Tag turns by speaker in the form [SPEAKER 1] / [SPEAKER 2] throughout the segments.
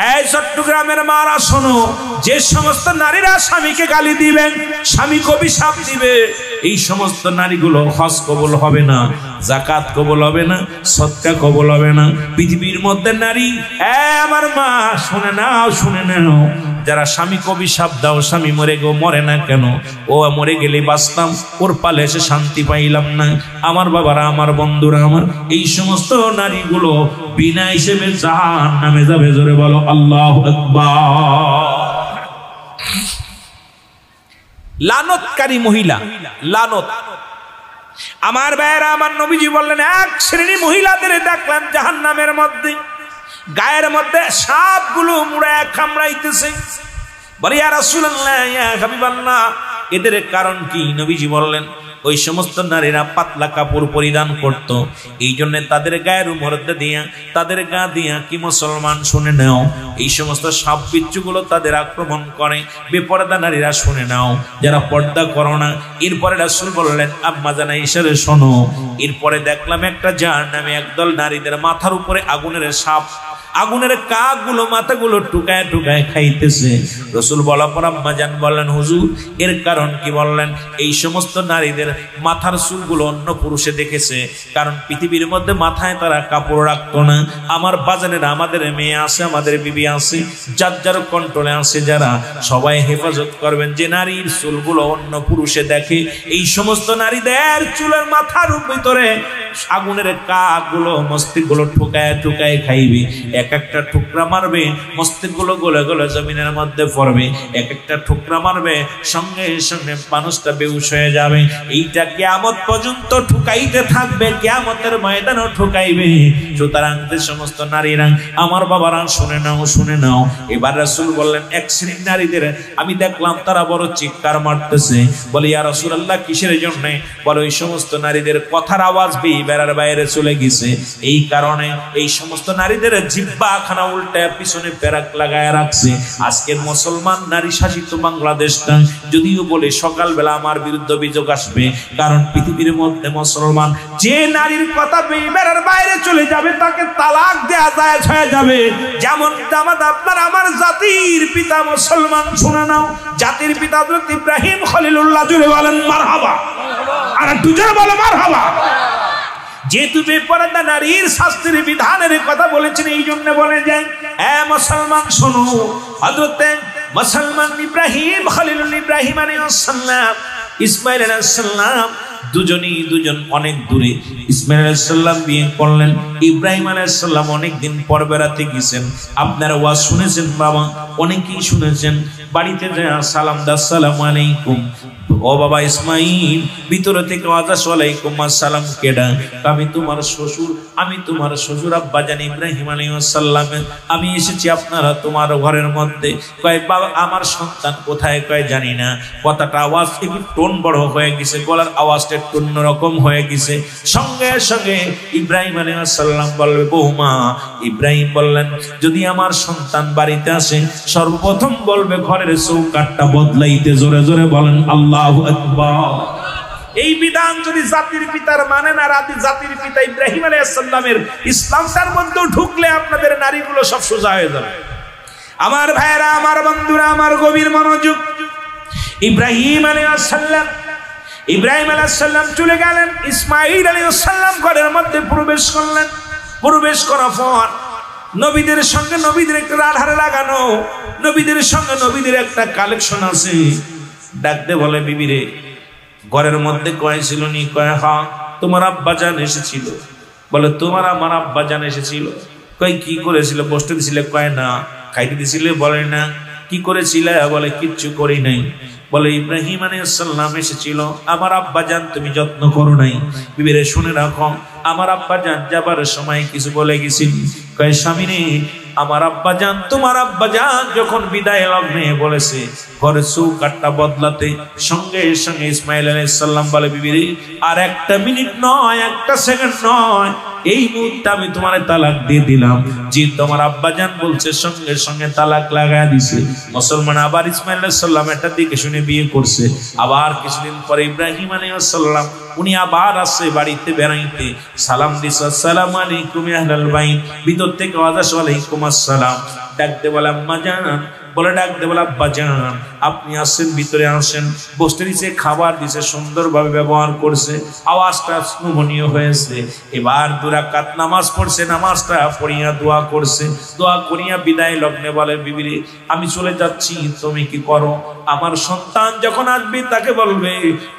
[SPEAKER 1] এই চট্টগ্রামের মারা শোনো, যে সমস্ত নারীরা স্বামীকে গালি দিবেন, স্বামীকে অভিশাপ দিবে, এই সমস্ত নারীগুলো হজ কবুল হবে না, যাকাত কবুল হবে না, সদকা কবুল হবে না। পৃথিবীর মধ্যে নারী, আমার মা শুনে নাও, শুনে নাও, যারা স্বামীকে অভিশাপ দাও, স্বামী মরে গো, মরে না কেন, ও মরে গেলে বাঁচতাম, ওর পালে এসে শান্তি পাইলাম না, আমার বাবারা, আমার বন্ধুরা আমার, এই সমস্ত নারীগুলো বিনা হিসেবে জাহান্নামে যাবে। জোরে বলো আল্লাহু আকবার। লানতকারী মহিলা, লানত। আমার ভাইয়েরা, আমার নবীজি বললেন, এক শ্রেণী মহিলাদের দেখলাম জাহান্নামের মধ্যে, গায়ের মধ্যে সাপগুলো মুড়ায় কামড়াইতেছে। বলে ইয়া রাসূলুল্লাহ, ইয়া হাবিবাল্লাহ, এদের কারণ কি? নবীজি বললেন, ওই সমস্ত নারীরা পাতলা কাপড় পরিধান করত, এই জন্য তাদের গায়ের মধ্যে দিয়া, তাদের গা দিয়া কি মুসলমান শুনে নাও, এই সমস্ত সাপ বিচ্ছুগুলো তাদের আক্রমণ করে। বেপরদা নারীরা শুনে নাও, যারা পর্দা করো না। এরপরে রাসূল বললেন, আম্মা জানা ইশারে শোনো। এরপরে দেখলাম একটা জাহান্নামে একদল নারীদের মাথার উপরে আগুনের সাপ, আগুনের কাকগুলো মাথাগুলো টুকায় টুকায় খাইতেছে। রাসূল বলার পর আম্মা জান বললেন, হুজুর এর কারণ কি? বললেন, এই সমস্ত নারীদের মাথার চুলগুলো অন্য পুরুষে দেখেছে, কারণ পৃথিবীর মধ্যে মাথায় তারা কাপড় রাখতো না। আমার বাজানের, আমাদের মেয়ে আছে, আমাদের বিবি আছে, যার যার কন্ট্রোলে আছে, যারা সবাই হেফাজত করবেন, যে নারীর চুলগুলো অন্য পুরুষে দেখে, এই সমস্ত নারীদের চুলের মাথার ভিতরে আগুনের কাকগুলো মস্তিষ্কগুলো ঠুকায় ঠুকায় খাইবে। এক একটা ঠুকরা মারবে, মস্তিষ্কগুলো গলে গলে জমিনের মধ্যে পড়বে। এক একটা ঠুকরা মারবে, সঙ্গে সঙ্গে মানুষটা বেহুশ হয়ে যাবে। এইটা কিয়ামত পর্যন্ত ঠুকাইতে থাকবে, কিয়ামতের ময়দানও ঠুকাইবে। সুতরাং যে সমস্ত নারীরা, আমার বাবারা শুনে নাও, শুনে নাও। এবার রাসূল বললেন, এক শ্রেণীর নারীদের আমি দেখলাম তারা বড় চিৎকার মারতেছে। বলে ইয়া রাসূলুল্লাহ, কিসের জন্য? বলে ওই সমস্ত নারীদের কথার আওয়াজ বেড়ার বাইরে চলে গেছে, এই কারণে এই সমস্ত নারীদের জিহ্বা খানা উল্টায় পিছনে পেরাক লাগায় রাখছে। আজকের মুসলমান নারী শাসিত বাংলাদেশটা, যদিও বলে সকালবেলা আমার বিরুদ্ধে অভিযোগ আসবে, কারণ পৃথিবীর মধ্যে মুসলমান যে নারীর কথা বেড়ার বাইরে চলে যাবে, তাকে তালাক দেয়া যায় হয়ে যাবে। যেমন জামাত আপনার আমার জাতির পিতা মুসলমান, শুনে নাও, জাতির পিতা হযরত ইব্রাহিম খলিলুল্লাহ, জুড়ে বলেন মারহাবা, আর একটু জোরে বলো মারহাবা। যেহেতু বেপরদা নারীর শাস্ত্রের বিধানের কথা বলেছেন, এই জন্য বলে যায়, মুসলমান শোনো, হযরত মুসলমান ইব্রাহিম খলিলুল্লাহ ইব্রাহিম আলাইহিস সালাম, ইসমাঈল আলাইহিস সালাম, দুজন অনেক দূরে। ইসমাঈল আলাইহিস সালাম বিয়ে করলেন, ইব্রাহিম আলাইহিস সালাম অনেক দিন পর বেড়াতে গেছেন। আপনারা ওয়াজ শুনেছেন বাবা, অনেকেই শুনেছেন, বাড়িতে যায় সালাম দা, আসসালামু আলাইকুম। ও বাবা ইসমাইল, ভিতর থেকে আওয়াজ আসে, ওয়ালাইকুম আসসালাম। কেডা? আমি তোমার শ্বশুর, আমি তোমার শ্বশুর আব্বা জান ইব্রাহিম আলাইহিস সালাম, আমি এসেছি আপনারা তোমার ঘরের মধ্যে। কয় বাবা আমার সন্তান কোথায়? কয় জানি না। কথাটা আওয়াজ একটু টোন বড় হয়ে গেছে, গলার আওয়াজটা একটু অন্যরকম হয়ে গেছে। সঙ্গে সঙ্গে ইব্রাহিম আলাইহিস সালাম বলবে, বৌমা। ইব্রাহিম বললেন, যদি আমার সন্তান বাড়িতে আসে, সর্বপ্রথম বলবে ঘরের চৌকাঠটা বদলাইতে। জোরে জোরে বলেন আল্লাহু আকবার। এই বিধান যদি জাতির পিতার মানে না, জাতির পিতা ইব্রাহিম আলাইহিস সালামের ইসলামটার মধ্যে ঢুকলে আপনাদের নারীগুলো সব সোজা হয়ে যাবে। আমার ভাইরা, আমার বন্ধুরা, আমার গভীর মনোযোগ। ইব্রাহিম আলাইহিস সালাম চলে গেলেন, ইসমাঈল আলাইহিস সালাম ঘরের মধ্যে প্রবেশ করলেন। প্রবেশ করার পর নবীদের সঙ্গে নবীদের একটা আধারে লাগানো, নবীদের সঙ্গে নবীদের একটা কালেকশন আছে। ডাকতে বলে, বিবি রে, ঘরের মধ্যে কয় ছিল নি? কয় হ্যাঁ, তোমার আব্বা জান এসেছিল। বলে তোমার আমার আব্বা জান এসেছিল? কয় কি করেছিল? বসতে দিছিলে? কয় না। খাইতে দিছিলে? বলে না। কি করেছিল? বলে কিচ্ছু করি নাই। বলে ইব্রাহিম আলাইহিস সালাম এসেছিল, আমার আব্বা জান তুমি যত্ন করো নাই। বিবিরে শুনে রাখো, আমার আব্বা জান যাবার সময় কিছু বলে গেছিল। কয় স্বামী রে, আমার আব্বা জান, তোমার আব্বা জান যখন বিদায় লগ্নে বলেছে ঘরের চৌকাঠটা বদলাতে, সঙ্গে সঙ্গে ইসমাঈল আলাইহিস সালাম বলে, বিবি রে, আর একটা মিনিট নয়, একটা সেকেন্ড নয়, এই মুহূর্তে আমি তোমার তালাক দিয়ে দিলাম। যে তোমার আব্বা জান বলছে, সঙ্গে সঙ্গে তালাক লাগায় দিছে। মুসলমান আবার ইসমাঈল আলাইহিস সালাম এটা দিকে শুনে বিয়ে করছে। আবার কিছুদিন পরে ইব্রাহিম আলাইহিস সালাম উনি আবার আসছে বাড়িতে বেড়াইতে, সালাম দিছে, আসসালামু আলাইকুম ইয়া আহলাল বাইত। ভিতর থেকে আওয়াজ আসে, ওয়ালাইকুম আসসালাম। ডাকতে বলে আম্মা জান, বলে ডাকতে বলে আব্বা জান, আপনি আসেন, ভিতরে আসেন। বসতে দিছে, খাবার দিছে, সুন্দরভাবে ব্যবহার করছে, আওয়াজটা শ্রবণীয় হয়েছে। এবার 2 রাকাত নামাজ পড়ছে, নামাজটা পড়িয়া দোয়া করছে, দোয়া করিয়া বিদায় লগ্নে বলে বিবি আমি চলে যাচ্ছি, তুমি কি করো? আমার সন্তান যখন আসবে তাকে বলবে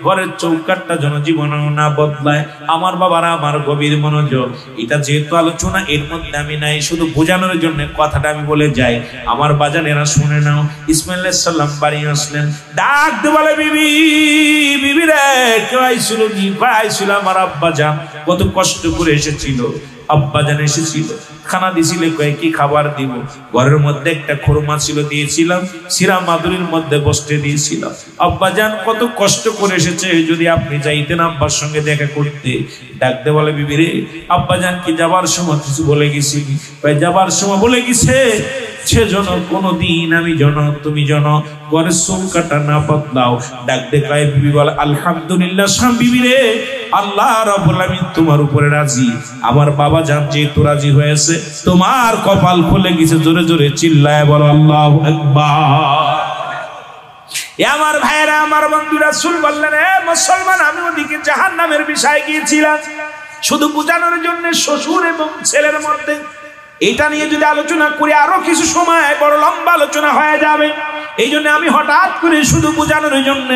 [SPEAKER 1] ঘরের চৌকাটটা যেন জীবনেও না বদলায়। আমার বাবারা আমার গভীর মনোযোগ, এটা যেহেতু আলোচনা এর মধ্যে আমি নাই, শুধু বোঝানোর জন্য কথাটা আমি বলে যাই। আমার বাজানেরা শুনে নাও। ইসমাইল আলাইহিস সালাম বাড়ি আসলেন, ডাক দে বলে বিবি, বিবি রে কেউ আইছিল? কি আইছিল? আমার আব্বা জান কত কষ্ট করে এসেছিল, আব্বা জান এসেছিল, খানা দিছিলে, কয়ে কি খাবার দিব? ঘরের মধ্যে একটা খুরমা ছিল, দিয়েছিলাম, সিরা মাদুরির মধ্যে বসতে দিয়েছিলাম। আব্বা জান কত কষ্ট করে এসেছে, যদি আপনি যাইতেন আব্বার সঙ্গে দেখা করতে। ডাকতে বলে বিবি রে, আব্বা জান কি যাবার সময় কিছু বলে গেছি? কয়ে যাবার সময় বলে গেছে সেজন্য কোনদিন আমি তুমি ঘরের চৌকাটা না বদলাও। ডাকতে কয় বিবি বলে আলহামদুলিল্লাহ বিবি রে, আল্লাহ রাব্বুল আলামিন তোমার উপরে রাজি, আমার বাবা জান যেহেতু রাজি হয়েছে, তোমার কপাল খুলে গেছে। জোরে জোরে চিল্লায় বলো আল্লাহু আকবার। আমার ভাইরা, আমার বন্ধু, রাসূল বললেন এ মুসলমান, আমি ওদিকে জাহান্নামের বিষয় গিয়েছিলাম শুধু বোঝানোর জন্য শ্বশুর এবং ছেলের মধ্যে। এটা নিয়ে যদি আলোচনা করি আরো কিছু সময় বড় লম্বা আলোচনা হয়ে যাবে। এই জন্য আমি হঠাৎ করে শুধু বোঝানোর জন্য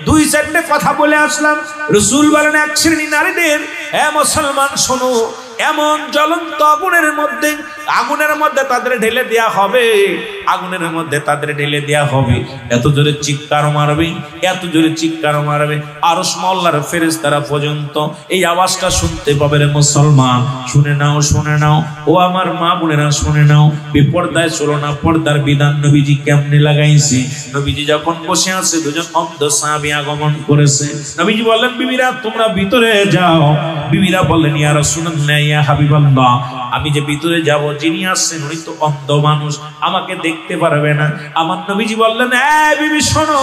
[SPEAKER 1] 2-4টে কথা বলে আসলাম। রাসূল বলেন এক শ্রেণী নারীদের, এ মুসলমান শোনো, এমন জ্বলন্ত আগুনের মধ্যে তাদের ঢেলে দেয়া হবে, আগুনের মধ্যে তাদের ঢেলে দেয়া হবে। এত জোরে চিৎকার মারবে, এত জোরে চিৎকার মারবে, আরশ মহল্লার ফেরেশতারা পর্যন্ত এই আওয়াজটা শুনতে পাবে। রে মুসলমান শুনে নাও, শুনে নাও, ও আমার মা বোনেরা শুনে নাও। বিপর্দায় চলো না, পর্দার বিধান নবীজি কেমনে লাগাইছে। নবীজি যখন বসে আছে, 2জন অন্ধ সাহাবী আগমন করেছে। নবীজি বললেন বিবিরা তোমরা ভিতরে যাও। বিবিরা বললেন ইয়া রাসূলুল্লাহ, ইয়া হাবিবাল্লাহ, আমি যে ভিতরে যাব, যিনি আসছেন উনি তো অন্ধ মানুষ, আমাকে দেখতে পারবে না। আমার নবীজি বললেন এ বিবি শোনো,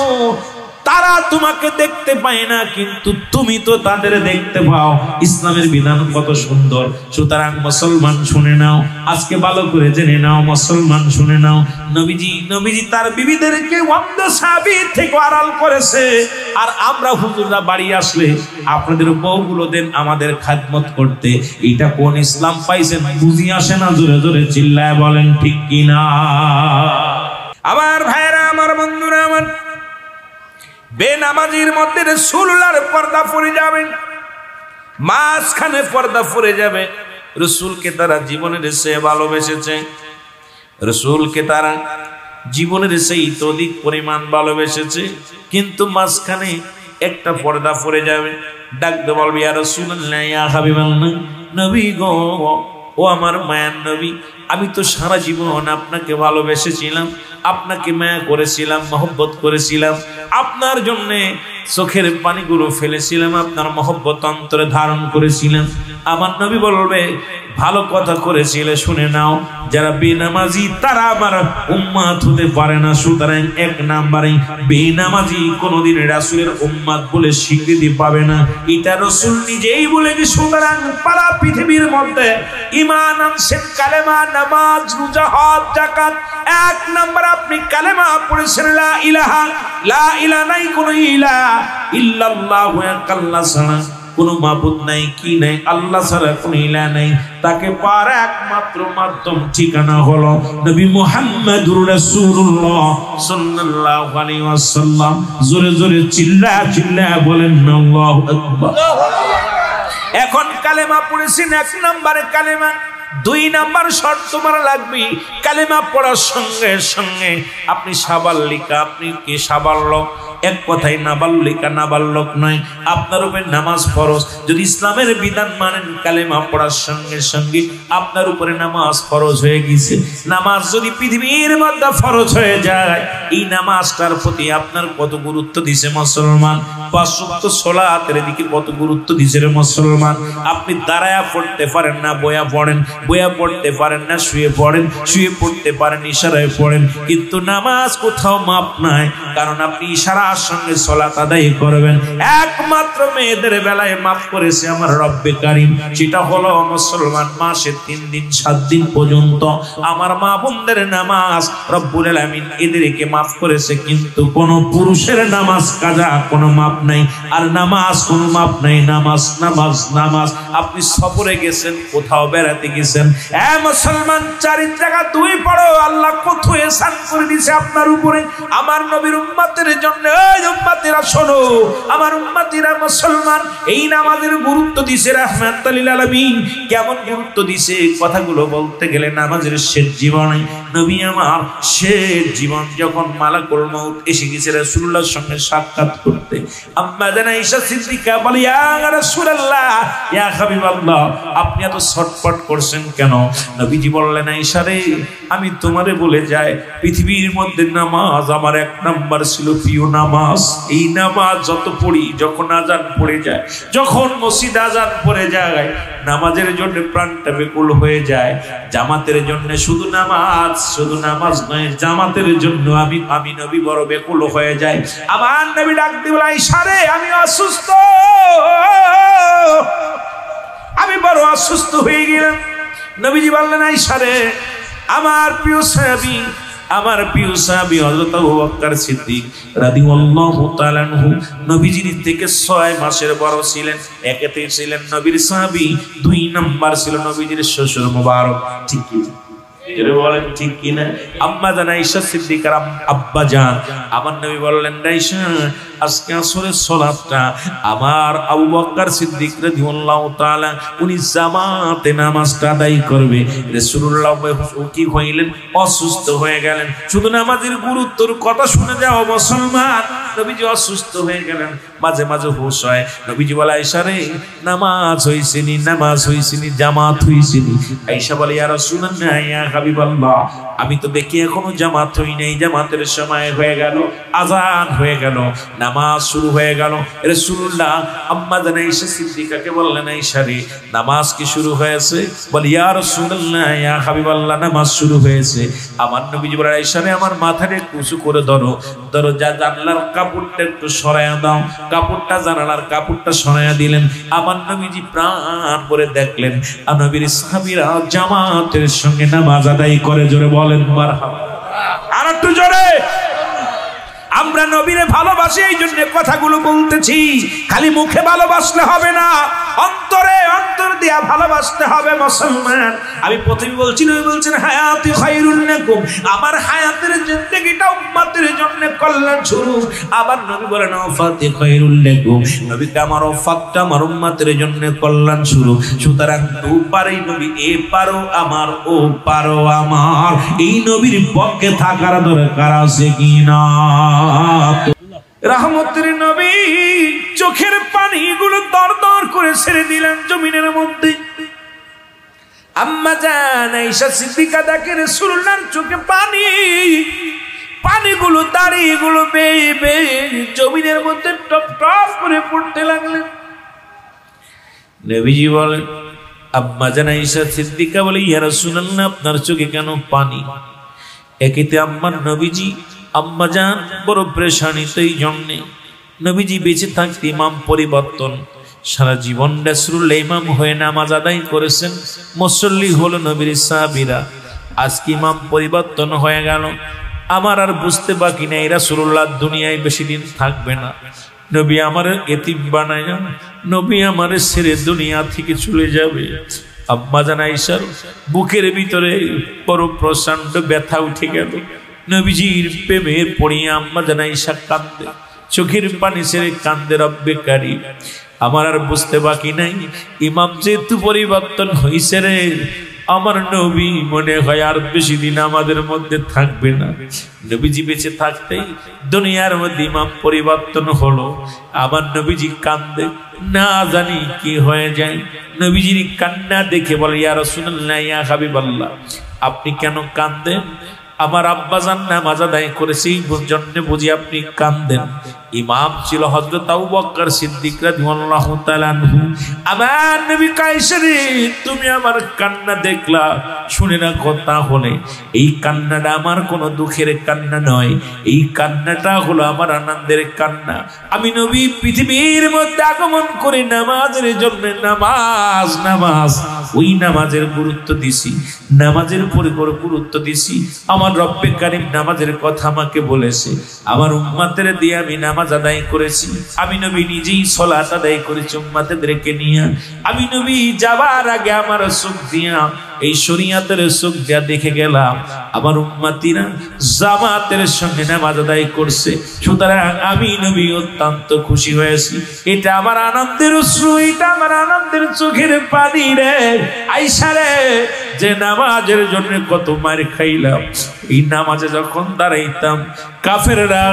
[SPEAKER 1] তারা তোমাকে দেখতে পায় না, কিন্তু তুমি তো তাদের দেখতে পাও। ইসলামের বিধান কত সুন্দর। সুতরাং মুসলমান শুনে নাও, আজকে ভালো করে জেনে নাও, মুসলমান শুনে নাও। নবীজি তার বিবিদেরকে অন্ধ সাহাবী থেকে আড়াল করেছে। আর আমরা হুজুররা বাড়ি আসলে আপনাদের বউগুলো দেন আমাদের খেদমত করতে। এটা কোন ইসলাম পাইছেন বুঝি আসে না? জোরে জোরে চিল্লায় বলেন ঠিক কিনা? আমার ভাইরা, আমার বন্ধুরা, আমার বেনামাজির মধ্যে রাসূলুল্লাহর পর্দা পড়ে যাবে, মাঝখানে পর্দা পড়ে যাবে। রাসূলকে তারা জীবনের চেয়ে ভালোবেসেছে, রাসূলকে তারা জীবনের চেয়ে অধিক পরিমাণ ভালোবেসেছে, কিন্তু মাঝখানে একটা পর্দা পড়ে যাবে। ডাকতে বলবে ইয়া রাসূলুল্লাহ, ইয়া হাবিবাল্লাহ, নবী গো, ও আমার মায়ার নবী, আমি তো সারা জীবন আপনাকে ভালোবেসেছিলাম, আপনাকে মায়া করেছিলাম, মহব্বত করেছিলাম, আপনার জন্যে চোখের পানিগুলো ফেলেছিলাম, আপনার মহব্বত অন্তরে ধারণ করেছিলাম। আমার নবী বলবে ভালো কথা করেছিলে, শুনে নাও, যারা বেনামাজি তারা আমার উম্মাত হতে পারে না। সুতরাং 1 নম্বরে বেনামাজি কোনদিন রাসূলের উম্মাত বলে স্বীকৃতি পাবে না। এটা রাসূল নিজেই বলে যে সুতরাং পারা পৃথিবীর মধ্যে ঈমান আনছেন, কালেমা, নামাজ, রোজা, হজ, যাকাত। 1 নম্বর আপনি কালেমা পড়েছেন, লা ইলাহা, লা ইলাহা নাই কোন ইলাহা ইল্লাল্লাহু, আল্লাহ ছাড়া কোন মাবুদ নাই, কি নাই, আল্লাহ ছাড়া কোন ইলাহ নাই। তাকে পার একমাত্র মাধ্যম ঠিকানা হলো নবী মুহাম্মদুর রাসূলুল্লাহ সাল্লাল্লাহু আলাইহি ওয়াসাল্লাম। জোরে জোরে চিল্লা বলেন আল্লাহু আকবার। এখন কালেমা পড়েছেন, 1 নম্বরে কালেমা। 2 নম্বর শর্ত তোমার লাগবে, কালেমা পড়ার সঙ্গে সঙ্গে আপনি সাবাল্লিকা, আপনি কি সাবাল্যক? এক কথায় নাবাল্লিকা নাবাল্যক নয়, আপনার উপরে নামাজ ফরজ। যদি ইসলামের বিধান মানেন, কালেমা পড়ার সঙ্গে সঙ্গে আপনার উপরে নামাজ ফরজ হয়ে গেছে। নামাজ যদি পৃথিবীর মধ্যে ফরজ হয়ে যায়, এই নামাজটার প্রতি আপনার কত গুরুত্ব দিছে মুসলমান? 5 ওয়াক্ত সালাতের দিকে কত গুরুত্ব দিছে রে মুসলমান? আপনি দাঁড়ায়া পড়তে পারেন না, বয়া পড়েন, বয়া পড়তে পারেন না, শুয়ে পড়েন, শুয়ে পড়তে পারেন, ইশারায় পড়েন, কিন্তু নামাজ কোথাও মাপ নাই, কারণ আপনি ইশারার সঙ্গে সালাত আদায় করবেন। একমাত্র মেয়েদের বেলায় মাফ করেছে আমার রব্বে কারীম, সেটা হলো মুসলমান মাসে 3 দিন 7 দিন পর্যন্ত আমার মা বোনদের নামাজ রব্বুল আলামিন এদেরকে মাফ করেছে, কিন্তু কোন পুরুষের নামাজ কাজা কোনো মাপ নাই। আর নামাজ কোনো মাপ নাই, নামাজ নামাজ নামাজ। আপনি সফরে গেছেন, কোথাও বেড়াতে গেছেন, মুসলমান 4 জায়গা 2 পড়ো, আল্লাহ কত ihsan করে দিয়েছে আপনার উপরে। আমার নবীর উম্মতের জন্য, এই উম্মতেরা শোনো, আমার উম্মতিরা মুসলমান এই নামাজের গুরুত্ব দিছে রাহমাতুল লিল আলামিন। কেমন গুরুত্ব দিছে কথাগুলো বলতে গেলে নামাজের শেষ জীবনে নবী আমার শেষ জীবন যখন মালাকুল মউত এসে গেছে রাসূলুল্লাহর সঙ্গে সাক্ষাৎ করতে, আম্মা জান আয়েশা সিদ্দিকা বলে, ইয়া রাসূলুল্লাহ, ইয়া হাবিবাল্লাহ, আপনি এত ছটফট করছেন কেন? নবীজি বললেন, আয়েশা রে, আমি তোমারে বলে যাই, পৃথিবীর মধ্যে নামাজ আমার 1 নাম্বার ছিল প্রিয় নামাজ। এই নামাজ যত পড়ি, যখন আজান পড়ে যায়, যখন মসজিদ আজান পড়ে যায়, নামাজের জন্য প্রাণটা বেকুল হয়ে যায়। জামাতের জন্য শুধু নামাজ নয়, জামাতের জন্য আমি নবী বড় বেকুল হয়ে যায়। আমার নবী ডাক দিয়ে বলে, আয়েশা রে, আমি অসুস্থ, আমি বড় অসুস্থ হয়ে গেলাম। নবীজি বললেন, আয়েশা রে, আমার প্রিয় সাহাবী হযরত আবু বকর সিদ্দিক রাদিয়াল্লাহু তাআলা আনহু নবীজির থেকে 6 মাসের বড় ছিলেন। একেতে ছিলেন নবীর সাহাবী, 2 নাম্বার ছিল নবীজির শ্বশুর মুবারক। ঠিক কি বলেন, ঠিক কিনা? আম্মা জান আয়েশা সিদ্দিকার আব্বা জান আমার নবী বললেন, আয়েশা, আজকে আসরের সালাতটা আমার আবু বকর সিদ্দিক রাদিয়াল্লাহু তাআলা উনি জামাতে নামাজটা আদায় করবে। রাসূলুল্লাহ কি হইলেন? অসুস্থ হয়ে গেলেন। শুধু নামাজের গুরুত্বর কথা শুনে যাও মুসলমান, নবীজি অসুস্থ হয়ে গেলেন, মাঝে মাঝে হুঁশ হয়। নবীজি বলে, আয়েশা রে, নামাজ হইছেনি, জামাত হইছেনি। আয়েশা বলে, ইয়া রাসূলুল্লাহ, ইয়া হাবিবাল্লাহ, আমি তো দেখি এখনো জামাত হই নাই। জামাতের সময় হয়ে গেল, আজান হয়ে গেল, নামাজ শুরু হয়ে গেল। রাসূলুল্লাহ আম্মা জান আয়েশা সিদ্দিকাকে বললেন, আয়েশা রে, নামাজ কি শুরু হয়েছে? বলে, ইয়া রাসূলুল্লাহ, ইয়া হাবিবাল্লাহ, নামাজ শুরু হয়েছে। আমার নবীজি বলে, আয়েশা রে, আমার মাথাটা একটু উঁচু করে ধরো, যা জানলার কাপড়টা একটু সরাইয়া দাও। কাপড়টা, জানালার কাপড়টা সরাইয়া দিলেন। আমার নবীজি প্রাণ ভরে দেখলেন আর নবীর সাহাবীরা জামাতের সঙ্গে নামাজ আদায় করে। জোরে বলেন মারহাবা। আর একটু জোরে। আমরা নবীরে ভালোবাসি, এই জন্য কথাগুলো বলতেছি। খালি মুখে ভালোবাসলে হবে না, অন্তরে অন্তর দিয়া ভালোবাসতে হবে মুসলমান। আমি প্রথমে বলছি, নবী বলছেন, হায়াতি খায়রুন লাকুম, আমার হায়াতের জিন্দেগিটা উম্মতের জন্য কল্যাণ স্বরূপ। আবার নবী বলেন, ওয়াফাতি খায়রুল লাকুম, নবীকে আমার ওয়াফাতটা আমার উম্মতের জন্য কল্যাণ স্বরূপ। সুতরাং দুপারেই নবী, এ পারো আমার, ও পারো আমার, এই নবীর পক্ষে থাকার দরকার আছে কিনা? রহমতের নবী চোখের পানিগুলো দরদর করে ছেড়ে দিলেন জমিনের মধ্যে। আম্মা জান আয়েশা সিদ্দিকা দেখে রাসূলুল্লাহর চোখে পানিগুলো, দাড়িগুলো বেয়ে বেয়ে জমিনের মধ্যে টপ টপ করে পড়তে লাগলেন। নবীজি বলেন, আম্মা জান আয়েশা সিদ্দিকা বলে, ইয়া রাসূলুল্লাহ, আপনার চোখে কেন পানি? একেতে আম্মার নবীজি, আম্মা জান বড় পেরেশানিতে। এই জন্যে নবীজি বেঁচে থাকতে ইমাম পরিবর্তন, সারা জীবন রাসূলুল্লাহ ইমাম হয়ে নামাজ আদায় করেছেন, মুসল্লি হলো নবীর সাহাবীরা। আজকে ইমাম পরিবর্তন হয়ে গেল, আমার আর বুঝতে বাকি নেই রাসূলুল্লাহ দুনিয়ায় বেশি দিন থাকবে না। নবী আমার এতিম বানায়, নবী আমার ছেড়ে দুনিয়া থেকে চলে যাবে। আম্মা জান আয়েশার বুকের ভিতরে বড় প্রচন্ড ব্যথা উঠে গেল। নবীজির প্রেমের পড়িয়ে আম্মা জান আয়েশা কান্দে, চোখের পানি ছেড়ে কান্দে। রব্বে কারীম, আমার আর বুঝতে বাকি নাই, ইমাম যেহেতু পরিবর্তন হইছে রে, আমার নবী মনে হয় আর বেশি দিন আমাদের মধ্যে থাকবে না। নবীজি বেঁচে থাকতেই দুনিয়ার মধ্যে ইমাম পরিবর্তন হলো। আমার নবীজি কান্দে, না জানি কি হয়ে যায়। নবীজির কান্না দেখে বলে, ইয়া রাসূলুল্লাহ, ইয়া হাবিবাল্লাহ, আপনি কেন কান্দেন? আমার আব্বাজান নামাজ আদায় করেছে এই জন্য বুঝি আপনি কান্দেন। ইমাম ছিল হযরত আবু বকর সিদ্দিক রাদিয়াল্লাহু তাআলা আনহু। আমার নবী কায়সারি তুমি আমার কান্না দেখলা, শুনে না কথা হলে এই কান্নাটা আমার কোনো দুঃখের কান্না নয়, এই কান্নাটা হলো আমার আনন্দের কান্না। আমি নবী পৃথিবীর মধ্যে আগমন করে নামাজের জন্য নামাজ নামাজ ওই নামাজের গুরুত্ব দিছি, নামাজের পরে গুরুত্ব দিছি। আমার রব্বে কারীম নামাজের কথা আমাকে বলেছে, আমার উম্মতের দিয়ে আমি নামাজ আদায় করেছি। আমি নবী নিজেই সালাত আদায় করেছি উম্মতদেরকে নিয়ে। আমি নবী যাবার আগে আমার চোখ দিয়া এই শরীয়তের চোখ দিয়া দেখে গেলাম আমার উম্মতিরা জামাতের সঙ্গে নামাজ আদায় করছে। সুতরাং আমি নবী অত্যন্ত খুশি হয়েছি। এটা আমার আনন্দের অশ্রু, এটা আমার আনন্দের চোখের পানি রে আয়েশা রে। যে নামাজের জন্য কত মার খাইলাম, এই নামাজে যখন দাঁড়াইতাম কাফেররা,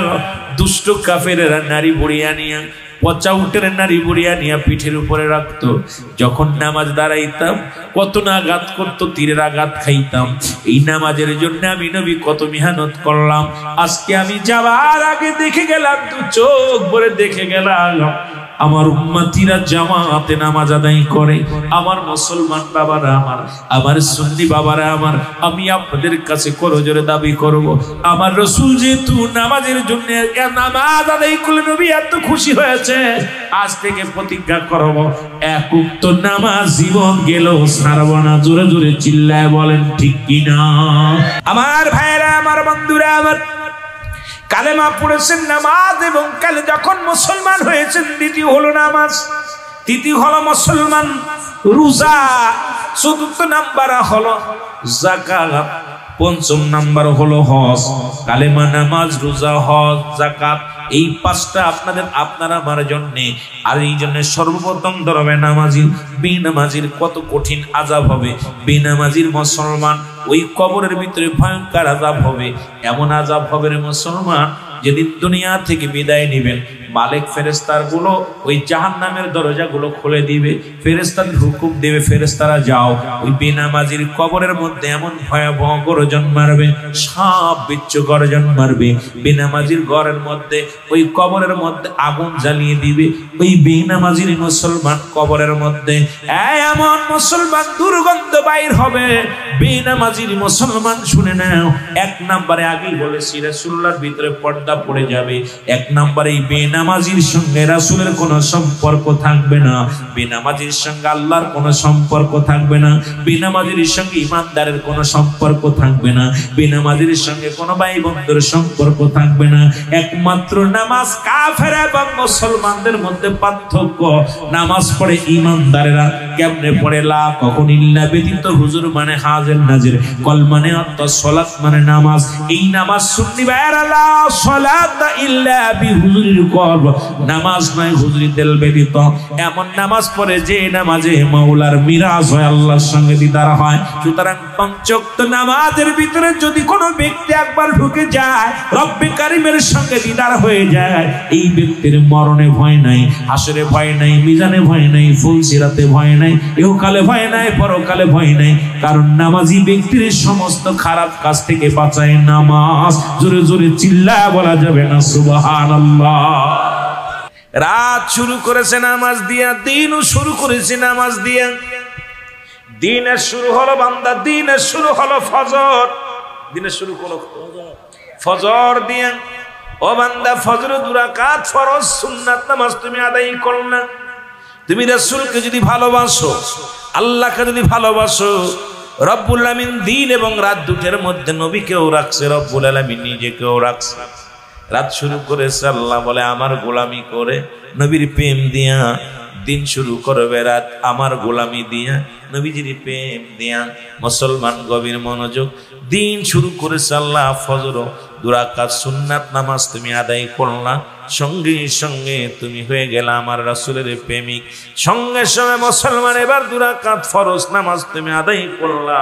[SPEAKER 1] দুষ্ট কাফেররা নারী বুড়িয়া নিয়া, পচা উটের নারী বুড়িয়া নিয়া পিঠের উপরে রাখতো। যখন নামাজ দাঁড়াইতাম কত না আঘাত করতো, তীরের আঘাত খাইতাম। এই নামাজের জন্য আমি নবী কত মেহনত করলাম। আজকে আমি যাবার আগে দেখে গেলাম, দু চোখ ভরে দেখে গেলাম আমার উম্মতিরা জামাতে নামাজ আদায় করে। আমার মুসলমান বাবারা, আমার সুন্নি বাবারা আমার, আমি আপনাদের কাছে করজোরে দাবি করব, আমার রাসূল যেহেতু নামাজের জন্য নামাজ আদায় করলে নবী এত খুশি হয়েছে, আজ থেকে প্রতিজ্ঞা করব এক ওয়াক্ত নামাজ জীবন গেলেও ছাড়ব না। জোরে জোরে চিল্লায় বলেন ঠিক কিনা? আমার ভাইরা, আমার বন্ধুরা, আমার কালেমা পড়েছেন নামাজ, এবং কালে যখন মুসলমান হয়েছেন দ্বিতীয় হলো নামাজ, তৃতীয় হলো মুসলমান, রোজা, চতুর্থ নাম্বার হলো যাকাত, পঞ্চম নাম্বার হলো হজ। কালেমা, নামাজ, রোজা, হজ, যাকাত, এই পাঁচটা আপনারা আমার জন্য। আর এই জন্য সর্বপ্রথম ধরবে নামাজি। বেনামাজির কত কঠিন আযাব হবে, বেনামাজির মুসলমান ওই কবরের ভিতরে ভয়ঙ্কর আযাব হবে। এমন আযাব হবে রে মুসলমান, যেদিন দুনিয়া থেকে বিদায় নেবেন মালিক ফেরেশতার গুলো ওই জাহান্নামের দরজাগুলো খুলে দিবে, ফেরেশতাদের হুকুম দেবে, ফেরেশতারা যাও। ওই বেনামাজির কবরের মধ্যে এমন ভয়াবহ গর্জন মারবে, সাপ বিচ্ছু গর্জন মারবে। বেনামাজির ঘরের মধ্যে ওই কবরের মধ্যে আগুন জ্বালিয়ে দিবে। ওই বেনামাজির মুসলমান কবরের মধ্যে এমন মুসলমান দুর্গন্ধ বাইর হবে। বেনামাজির মুসলমান শুনে নাও, এক নম্বরে আগেই বলেছি রাসূলুল্লাহর ভিতরে পর্দা পড়ে যাবে। এক নম্বরে এই বেনামাজির সঙ্গে রাসূলের কোনো সম্পর্ক থাকবে না, বেনামাজির সঙ্গে আল্লাহর কোনো সম্পর্ক থাকবে না, বেনামাজির সঙ্গে ইমানদারের কোনো সম্পর্ক থাকবে না, বেনামাজির সঙ্গে কোনো ভাই বন্ধুর সম্পর্ক থাকবে না। একমাত্র নামাজ কাফের এবং মুসলমানদের মধ্যে পার্থক্য, নামাজ পড়ে ইমানদারেরা কেমনে পড়ে? লা কখন ইল্লা ব্যতীত, হুজুর মানে হাজির নাজির, কল মানে অর্থাৎ সালাত মানে নামাজ। এই নামাজ সুন্নি ভাইরা, লা সালাত ইল্লা বিহুজুরিল কলব, নামাজ নয় হুজুরি দিল ব্যতীত। এমন নামাজ পড়ে যে নামাজে মাওলার মিরাজ হয়, আল্লাহর সঙ্গে দিদার হয়। সুতরাং পাঁচ ওয়াক্ত নামাজের ভিতরে যদি কোনো ব্যক্তি একবার ঢুকে যায়, রব্বে কারীমের সঙ্গে দিদার হয়ে যায়, এই ব্যক্তির মরণে ভয় নাই, হাসরে ভয় নাই, মিজানে ভয় নাই, ফুলসিরাতে ভয় নাই, ইহকালে ভয় নাই, পরকালে ভয় নাই। কারণ নামাজি ব্যক্তির সমস্ত খারাপ কাজ থেকে বাঁচায় নামাজ। জোরে জোরে চিল্লায় বলা যাবে না সুবহানাল্লাহ। রাত শুরু করেছে নামাজ দিয়া, দিনও শুরু করেছে নামাজ দিয়া। দিনের শুরু হলো বান্দা, দিনের শুরু হলো ফজর, দিনের শুরু হলো ফজর দিয়া। ও বান্দা, ফজর 2 রাকাত ফরজ সুন্নাত নামাজ তুমি আদায় করো না। তুমি রাসূলকে যদি ভালোবাসো, আল্লাহকে যদি ভালোবাসো, রব্বুল আলামিন দিন এবং রাত দুটের মধ্যে নবীকেও রাখছে, রব্বুল আলামিন নিজেকেও রাখছে। রাত শুরু করেছে, আল্লাহ বলে আমার গোলামি করে, নবীর প্রেম দিয়া দিন শুরু করবে। রাত আমার গোলামি দিয়া, নবীজির প্রেম দিয়া। মুসলমান গভীর মনোযোগ, দিন শুরু করেছে আল্লাহ। ফজর 2 রাকাত সুন্নাত নামাজ তুমি আদায় করলা, সঙ্গে সঙ্গে তুমি হয়ে গেলা আমার রাসূলের প্রেমিক। সঙ্গে সঙ্গে মুসলমান এবার 2 রাকাত ফরজ নামাজ তুমি আদায় করলা,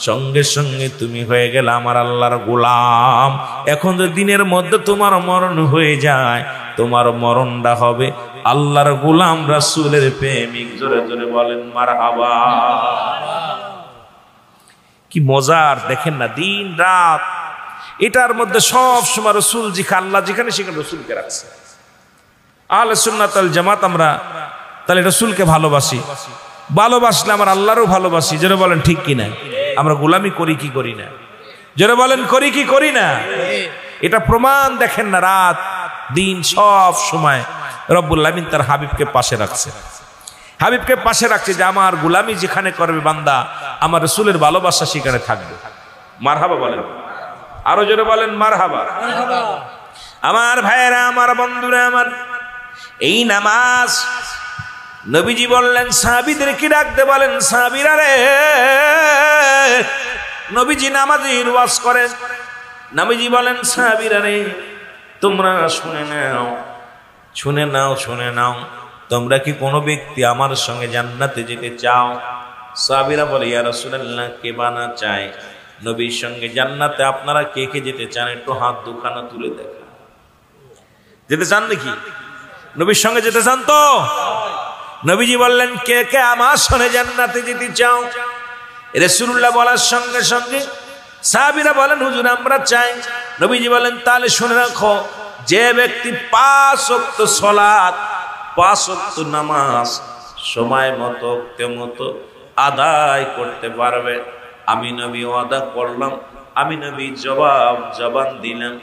[SPEAKER 1] সঙ্গে সঙ্গে তুমি হয়ে গেলা আমার আল্লাহর গোলাম। এখন যদি দিনের মধ্যে তোমার মরণ হয়ে যায়, তোমার মরণটা হবে আল্লাহর গোলাম, রাসূলের প্রেমিক। জোরে জোরে বলেন মারহাবা। কি মজার দেখেন না, দিন রাত এটার মধ্যে সব সময় রসুল আল্লাহ যেখানে সেখানে রসুলকে রাখছে। আহলে সুন্নাত ওয়াল জামাত আমরা তাহলে রসুলকে ভালোবাসি, ভালোবাসলে আমার আল্লাহরও ভালোবাসি। যারা বলেন ঠিক কিনা? আমরা গোলামি করি কি করি না? যারা বলেন করি কি করি না? এটা প্রমাণ দেখেন না, রাত দিন সব সময় রব্বুল আমিন তার হাবিবকে পাশে রাখছে, হাবিবকে পাশে রাখছে যে আমার গোলামি যেখানে করবে বান্দা, আমার রসুলের ভালোবাসা সেখানে থাকবে। মারহাবা বলেন, আরো জোরে বলেন মারহাবা। আমার ভাইয়েরা, আমার বন্ধুরা, আমার এই নামাজ নবীজি বললেন সাহাবীদেরকে ডাকতে বলেন, সাহাবীরা রে, নবীজি নামাজের ওয়াজ করেন। নবীজি বলেন সাহাবীরা রে, তোমরা শুনে নাও, শুনে নাও, শুনে নাও, তোমরা কি কোনো ব্যক্তি আমার সঙ্গে জান্নাতে যেতে চাও? সাহাবীরা বলে, ইয়া রাসূলুল্লাহ, কে বানা চায়? নবীর সঙ্গে জান্নাতে আপনারা কে কে যেতে চান? একটু হাত দুখানা তুলে দেখা। যেতে চান নাকি? নবীর সঙ্গে যেতে চান তো? নবীজি বললেন, কে কে আমার সঙ্গে জান্নাতে যেতে চাও? রাসূলুল্লাহ বলার সঙ্গে সঙ্গে সাহাবীরা বলেন, হুজুর আমরা চাই। নবীজি বলেন, তাহলে শুনে রাখো, যে ব্যক্তি 5 ওয়াক্ত সালাত, 5 ওয়াক্ত নামাজ সময় মতো মতো আদায় করতে পারবে, আমি নবী ওয়াদা করলাম, আমি নবী জবান দিলাম,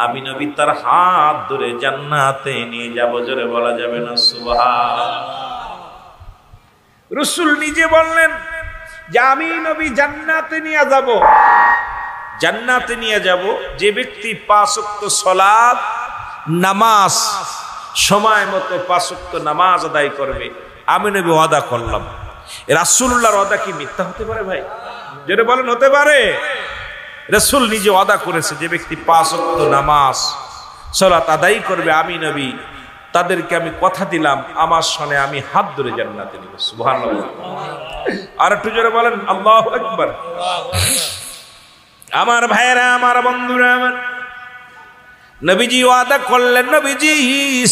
[SPEAKER 1] আমি নবী তার হাত ধরে জান্নাতে নিয়ে যাব। জোরে বলা যাবে না সুবহানাল্লাহ? রাসূল নিজে বললেন যে আমি নবী জান্নাতে নিয়ে যাব, জান্নাতে নিয়ে যাব যে ব্যক্তি 5 ওয়াক্ত সালাত নামাজ সময় মতো 5 ওয়াক্ত নামাজ আদায় করবে, আমি নবী ওয়াদা করলাম। রাসূলুল্লাহর ওয়াদা কি মিথ্যা হতে পারে ভাই? যেটা বলেন হতে পারে। রাসূল নিজে ওয়াদা করেছে, যে ব্যক্তি 5 ওয়াক্ত নামাজ সালাত আদায় করবে, আমি নবী তাদেরকে আমি কথা দিলাম, আমার সনে আমি হাত ধরে জান্নাতে নিব। সুবহানাল্লাহ। আর একটু জোরে বলেন আল্লাহু আকবার। আমার ভাইয়েরা, আমার বন্ধুরা, আমার নবীজি ওয়াদা করলেন। নবীজি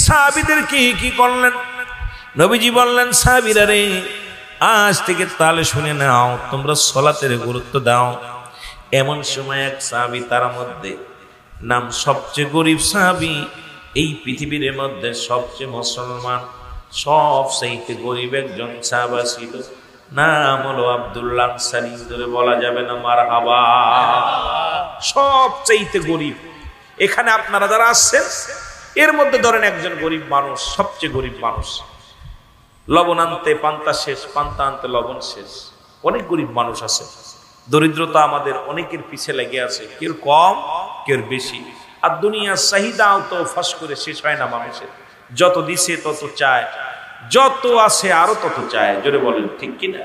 [SPEAKER 1] সাহাবীদের কি করলেন? নবীজি বললেন, সাহাবীরা রে, আজ থেকে তাহলে শুনে নাও, তোমরা সালাতের গুরুত্ব দাও। এমন সময় এক সাহাবী, তার মধ্যে নাম সবচেয়ে গরিব সাহাবী, এই পৃথিবীর মধ্যে সবচেয়ে মুসলমান সবচাইতে গরিব একজন সাহাবা ছিল, নাম হলো আব্দুল্লাহ আনসারী। ধরে বলা যাবে না মারহাবা? সবচাইতে গরিব। এখানে আপনারা যারা আসছেন এর মধ্যে ধরেন একজন গরিব মানুষ, সবচেয়ে গরিব মানুষ, লবণ আনতে পান্তা শেষ, পান্তা আনতে লবণ শেষ। অনেক গরিব মানুষ আছে, দরিদ্রতা আমাদের অনেকের পিছে লেগে আছে, কেউ কম কেউ বেশি। আর দুনিয়ার চাহিদাও তো ফাঁস করে শেষ হয় না মানুষের, যত দিছে তত চায়, যত আছে আরো তত চায়। জোরে বলেন ঠিক কিনা?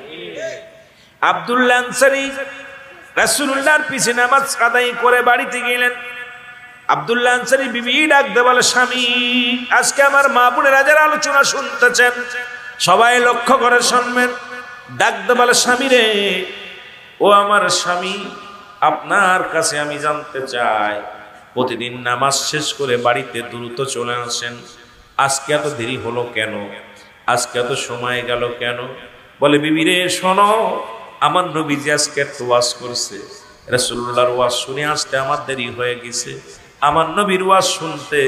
[SPEAKER 1] আব্দুল্লাহ আনসারী রাসূলুল্লাহর পিছে নামাজ আদায় করে বাড়িতে গেলেন। আব্দুল্লাহ আনসারী বিবি ডাকতে বলে, স্বামী, আজকে আমার মা বোনের যারা আলোচনা শুনতেছেন সবাই লক্ষ্য করে শুনবেন। ডাকতে বলে, স্বামী রে, ও আমার স্বামী, আপনার কাছে আমি জানতে চাই, প্রতিদিন নামাজ শেষ করে বাড়িতে দ্রুত চলে আসেন, আজকে এত দেরি হলো কেন? আজকে এত সময় গেল কেন? বলে, বিবি রে শোনো, আমার নবীজি আজকে এত ওয়াজ করছে, রাসূলুল্লাহর ওয়াজ শুনে আসতে আমার দেরি হয়ে গেছে। আমার নবীর ওয়াজ শুনতে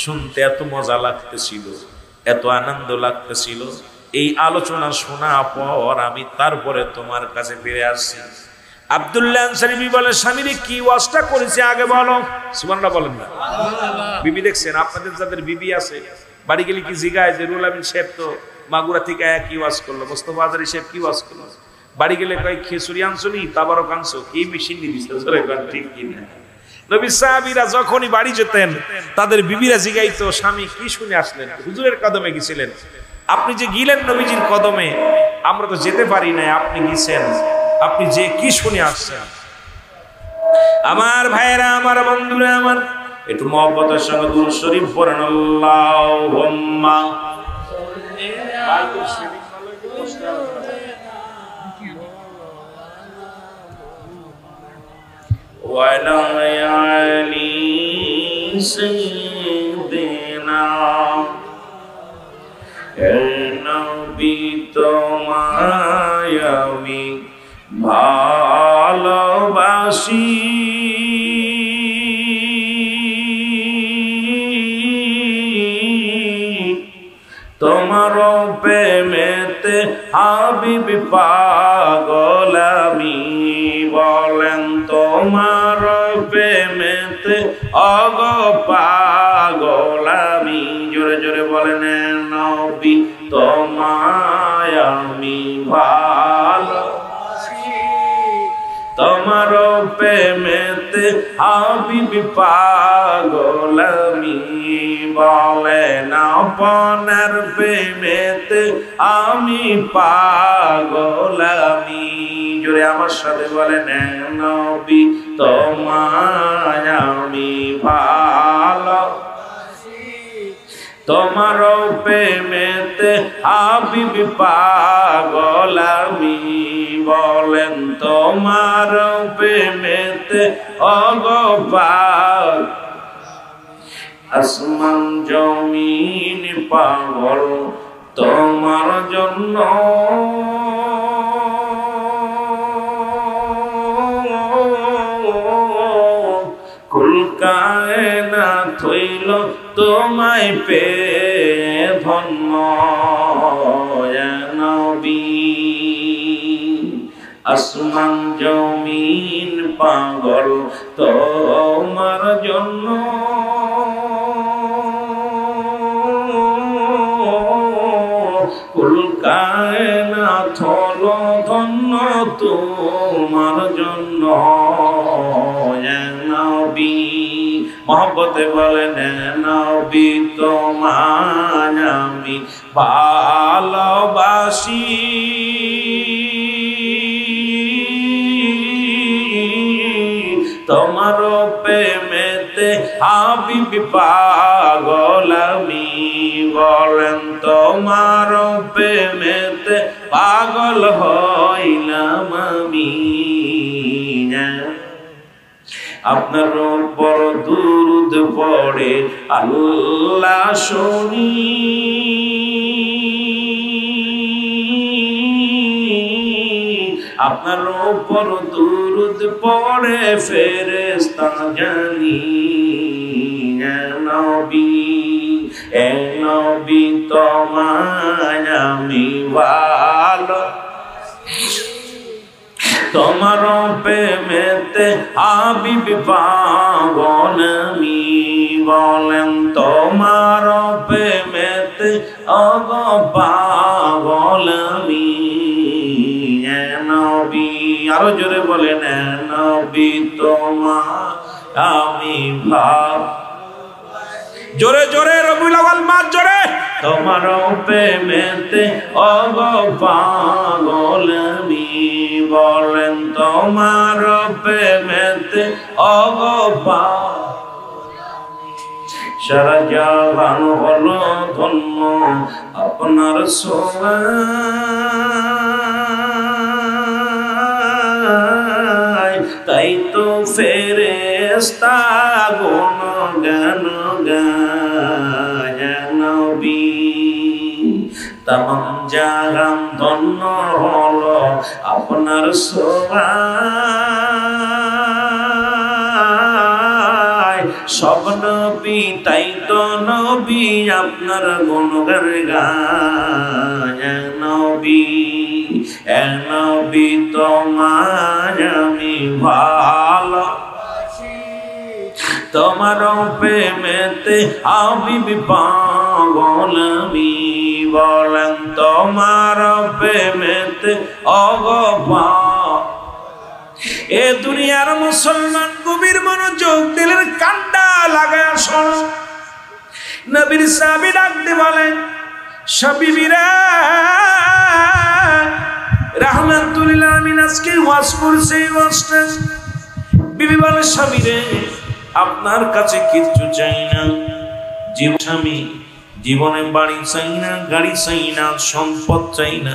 [SPEAKER 1] শুনতে এত মজা লাগতেছিল, এত আনন্দ লাগতেছিল, এই আলোচনা শোনা পর আমি তারপরে তোমার কাছে ফিরে আসছি। আব্দুল্লাহ আনসারী বলে, স্বামী রে, কি ওয়াজটা করেছে আগে বলো। সুবহানাল্লাহ বলেন না? বিবি দেখছেন, আপনাদের যাদের বিবি আছে বাড়ি গেলে কি জিগায় যে রুহুল আমিন সাহেব তো মাগুরা থেকে কি ওয়াজ করলো, মোস্তফা আজহারী সাহেব কি ওয়াজ করলো? বাড়ি গেলে কয়, খিচুড়ি আনছো নি, তাবারক আনছো, কি মেশিন নিয়ে দিচ্ছে? ঠিক কিনা? নবী সাহাবীরা যখনই বাড়ি যেতেন তাদের বিবিরা জিগাইতো, স্বামী কি শুনে আসলেন? হুজুরের কদমে গেছিলেন। আপনি যে গিলেন নবীজির কদমে, আমরা তো যেতে পারি না, আপনি গেছেন, আপনি যে কি শুনে আসছেন? আমার ভাইয়েরা, আমার বন্ধুরা, আমার একটু মহব্বতের সঙ্গে দুরূদ শরীফ পড়েন। আল্লাহুম্মা ওয়া আলা আলি সাইয়্যিদিনা নবী, তোমায় আমি ভালোবাসি, তোমার প্রেমেতে হাবিব পাগল আমি, বলেন তোমার প্রেমেতে অগ পাগল আমি। জোরে জোরে বলেন নবী তোমায় আমি ভালোবাসি, তোমার প্রেমেতে হাবিব পাগল আমি, বলেন আপনার প্রেমেতে আমি পাগল আমি। জোরে আমার সাথে বলেন নবী তোমায় আমি ভালোবাসি, তোমার প্রেমেতে হাবিব পাগল আমি, বলেন তোমার প্রেমেতে অগ পাগল। আসমান জমিন পাগল তোমার জন্য, কুল কায়নাত হইল তোমায় পেয়ে ধন্য নবী। আসমান জমিন পাগল তোমার জন্য, কুল কায়নাত হলো ধন্য তোমার জন্য নবী। মহব্বতে বলেন নবী তোমায় আমি ভালোবাসি, তোমার প্রেমেতে হাবিব পাগল আমি, বলেন তোমার প্রেমেতে পাগল হইলাম আমি। আপনার উপর দুরূদ পড়ে আল্লাহ শুনি, আপনার উপর দুরূদ পড়ে ফেরেশতা জানি নবী। এ নবী তোমায় আমি ভালোবাসি, তোমার প্রেমেতে হাবিব পাগল আমি, বলেন তোমার প্রেমেতে অগ পাগল আমি নবী। আরো জোরে বলেন নবী তোমায় আমি জোরে জোরে রবিউল আউয়াল মাস জোরে, তোমার প্রেমেতে অগ পাগল আমি, বলেন তোমার প্রেমেতে অগ পাগল। সারা জাহান হলো ধন্য আপনার সোহায়, তাই তো ফেরেশতা গুণগান গায় নবী। तमाम জাহান ধন্য হলো আপনার সোহায়, সব নবী তাই তো নবী আপনার গুণগান গায় নবী। এ নবী তোমায় আমি ভালোবাসি, তোমার প্রেমেতে হাবিব পাগল আমি, বলেন তোমার প্রেমেতে অগ পাগল। এ দুনিয়ার মুসলমান গভীর মনোযোগ দিলের কান্ডা লাগায় শোনো। নবীর সাহাবী ডাকতে বলেন সাবিবিরা রাহমাতুল্লাহ আমিন আজকে ওয়াজ করছে, ওয়াজটা বিবি বলে স্বামী রে আপনার কাছে কিচ্ছু চাই না, স্বামী জীবনে বাড়ি চাই না, গাড়ি চাই না, সম্পদ চাই না।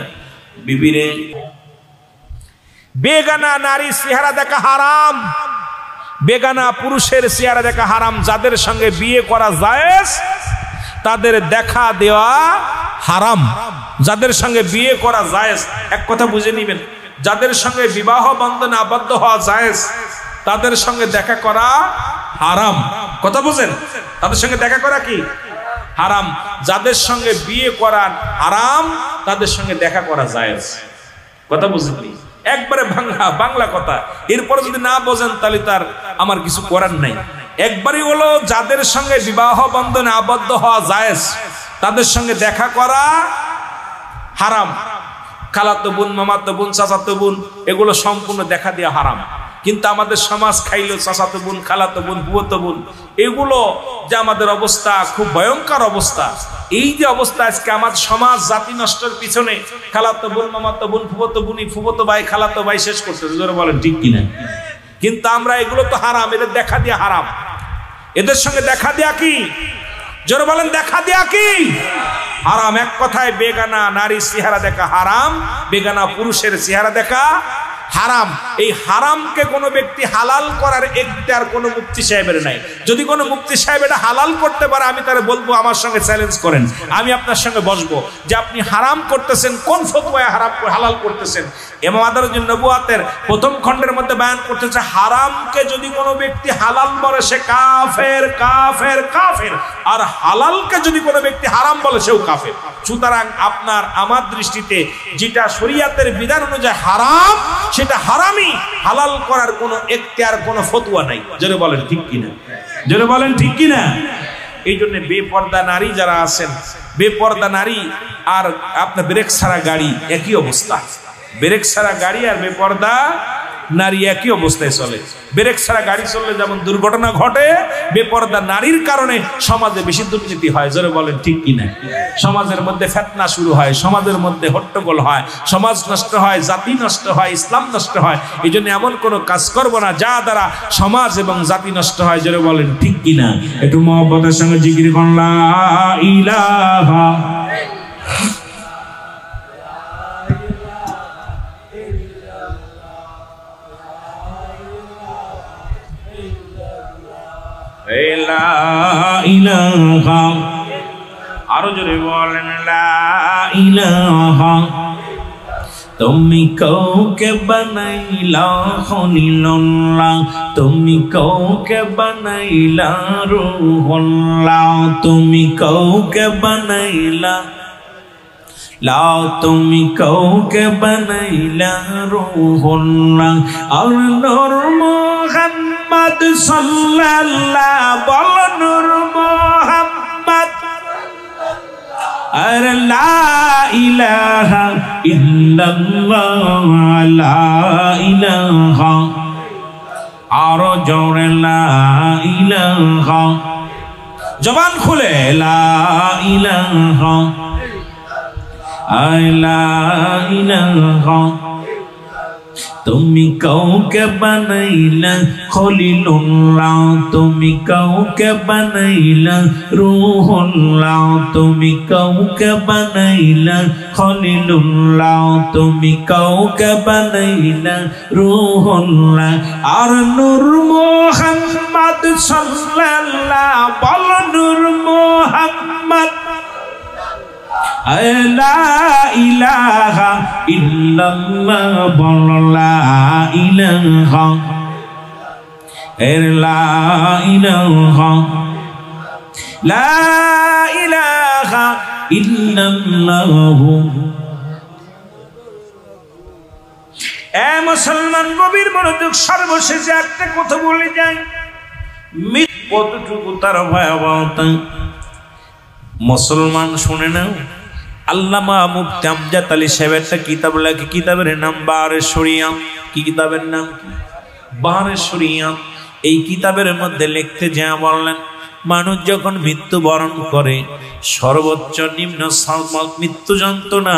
[SPEAKER 1] বিবি রে বেগানা নারী চেহারা দেখা হারাম, বেগানা পুরুষের চেহারা দেখা হারাম। যাদের সঙ্গে বিয়ে করা জায়েজ তাদের দেখা দেওয়া হারাম, যাদের সঙ্গে বিয়ে করা জায়েজ। এক কথা বুঝে নিবেন, যাদের সঙ্গে বিবাহ বন্ধনে আবদ্ধ হওয়া জায়েজ তাদের সঙ্গে দেখা করা হারাম। কথা বুঝেন, তাদের সঙ্গে দেখা করা কি হারাম। যাদের সঙ্গে বিয়ে করার হারাম তাদের সঙ্গে দেখা করা জায়েজ। কথা বুঝলি? একবারে বাংলা কথা। এরপরে যদি না বোঝেন তাহলে তার আমার কিছু করার নাই। একবারই হলো যাদের সঙ্গে বিবাহ বন্ধনে আবদ্ধ হওয়া জায়েজ, তাদের সঙ্গে দেখা করা হারাম। খালাতো বোন, মামাতো বোন, চাচাতো বোন এগুলো সম্পূর্ণ দেখা দেওয়া হারাম। কিন্তু আমাদের সমাজ খাইলো চাচাতো বোন, খালাতো বোন, ফুফাতো বোন, এগুলো যে আমাদের অবস্থা খুব ভয়ঙ্কর অবস্থা। এই যে অবস্থা আজকে আমাদের সমাজ জাতি নষ্টের পিছনে খালাতো বোন, মামাতো বোন, ফুফাতো বোনই, ফুফাতো ভাই, খালাতো ভাই শেষ করতেছে। জোরে বলেন ঠিক কিনা? কিন্তু আমরা এগুলো তো হারাম, এদের দেখা দেওয়া হারাম। এদের সঙ্গে দেখা দেয়া কি? জোরে বলেন, দেখা দেয়া কি? হারাম। এক কথায় বেগানা নারী চেহারা দেখা হারাম, বেগানা পুরুষের চেহারা দেখা হারাম। এই হারামকে কোনো ব্যক্তি হালাল করার এখতিয়ার কোনো মুফতি সাহেবের নাই। যদি কোনো মুফতি সাহেব এটা হালাল করতে পারে, আমি তারে বলবো আমার সঙ্গে চ্যালেঞ্জ করেন, আমি আপনার সঙ্গে বসবো যে আপনি হারাম করতেছেন, কোন ফতোয়ায় হারাম হালাল করতেছেন। ইমাম আদারুজ্জুন নবুয়াতের প্রথম খণ্ডের মধ্যে বয়ান করতেছে, হারামকে যদি কোনো ব্যক্তি হালাল বলে সে কাফের, কাফের, কাফের। আর হালালকে যদি কোনো ব্যক্তি হারাম বলে সেও কাফের। সুতরাং আপনার আমার দৃষ্টিতে যেটা শরীয়তের বিধান অনুযায়ী হারাম, সেটা হারামই। হালাল করার কোনো এখতিয়ার, কোনো ফতোয়া নাই। জোরে বলেন ঠিক কিনা? জোরে বলেন ঠিক কিনা? এই জন্য বেপর্দা নারী যারা আছেন, বেপর্দা নারী আর আপনার ব্রেক ছাড়া গাড়ি একই অবস্থা। ব্রেক ছাড়া গাড়ি আর বেপর্দা নারী একই অবস্থায় চলে। ব্রেক ছাড়া গাড়ি চললে যেমন দুর্ঘটনা ঘটে, বেপর্দা নারীর কারণে সমাজে বেশি দুর্নীতি হয়। জোরে বলেন ঠিক কিনা? সমাজের মধ্যে ফিতনা শুরু হয়, সমাজের মধ্যে হট্টগোল হয়, সমাজ নষ্ট হয়, জাতি নষ্ট হয়, ইসলাম নষ্ট হয়। এই জন্য এমন কোনো কাজ করব না যা দ্বারা সমাজ এবং জাতি নষ্ট হয়। জোরে বলেন ঠিক কিনা? একটু মহব্বতের সঙ্গে জিকির করুন, লা ইলাহা ইলাহা। আরো জোরে বলেন, লা ইলাহা। তুমি কাউকে বানাইলা খলিলুল্লাহ, তুমি কাউকে বানাইলা রূহুল্লাহ, তুমি কাউকে বানাইলা লা, তুমি কাউকে বানাইলা রূহুল্লাহ। আর নূর মুহাম্মদ সাল্লাল্লাহ, বল নূর মুহাম্মদ। আর লা ইলাহা ইল্লাল্লাহ, লা ইলাহা। আর জোরে লা ইলাহা। জবান খুলে লা ইলাহা, লা ইলাহা। তুমি কাউকে বানাইলা খলিলুল্লাহ, তুমি কাউকে বানাইলা রূহুল্লাহ, তুমি কাউকে বানাইলা খলিলুল্লাহ, তুমি কাউকে বানাইলা রূহুল্লাহ। আর নূর মুহাম্মদ সাল্লাল্লাহ, বল নূর মুহাম্মদ। লা ইলাহা ইল্লাল্লাহ, বল লা ইলাহা। লা ইলাহা, লা ইলাহা ইল্লাল্লাহ। এ মুসলমান নবীর মনোযোগ, সর্বশেষে একটা কথা বলে যায়, কতটুকু তার ভয়াবহতা মুসলমান শুনে নাও। আল্লামা মুফতি আমজাদ আলী সাহেব একটা কিতাব লেখে, কিতাবের নাম বাহারে শরিয়া। কি কিতাবের নাম? বাহারে শরিয়া। এই কিতাবের মধ্যে লিখতে যা বললেন, মানুষ যখন মৃত্যুবরণ করে সর্বোচ্চ নিম্ন মৃত্যু যন্ত্রণা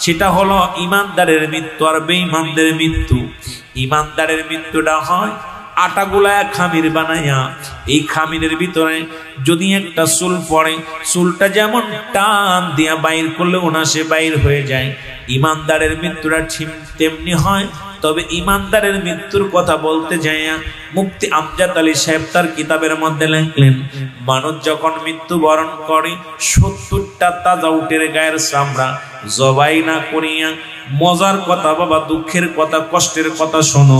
[SPEAKER 1] সেটা হলো ইমানদারের মৃত্যু আর বেঈমানদের মৃত্যু। ইমানদারের মৃত্যুটা হয় আটাগুলা খামির বানাইয়া, এই খামিরের ভিতরে যদি একটা চুল পড়ে, চুলটা যেমন টান দিয়া বাইর করলে ওনাসে বাইর হয়ে যায়, ইমানদারের মৃত্যুটা ঠিক তেমনি হয়। তবে ইমানদারের মৃত্যুর কথা বলতে যাইয়া মুফতি আমজাদ আলী সাহেব তার কিতাবের মধ্যে লিখলেন, মানুষ যখন মৃত্যুবরণ করে 70টা তাজা উটের গায়ের চামড়া জবাই না করিয়া, মজার কথা বাবা, দুঃখের কথা, কষ্টের কথা শোনো,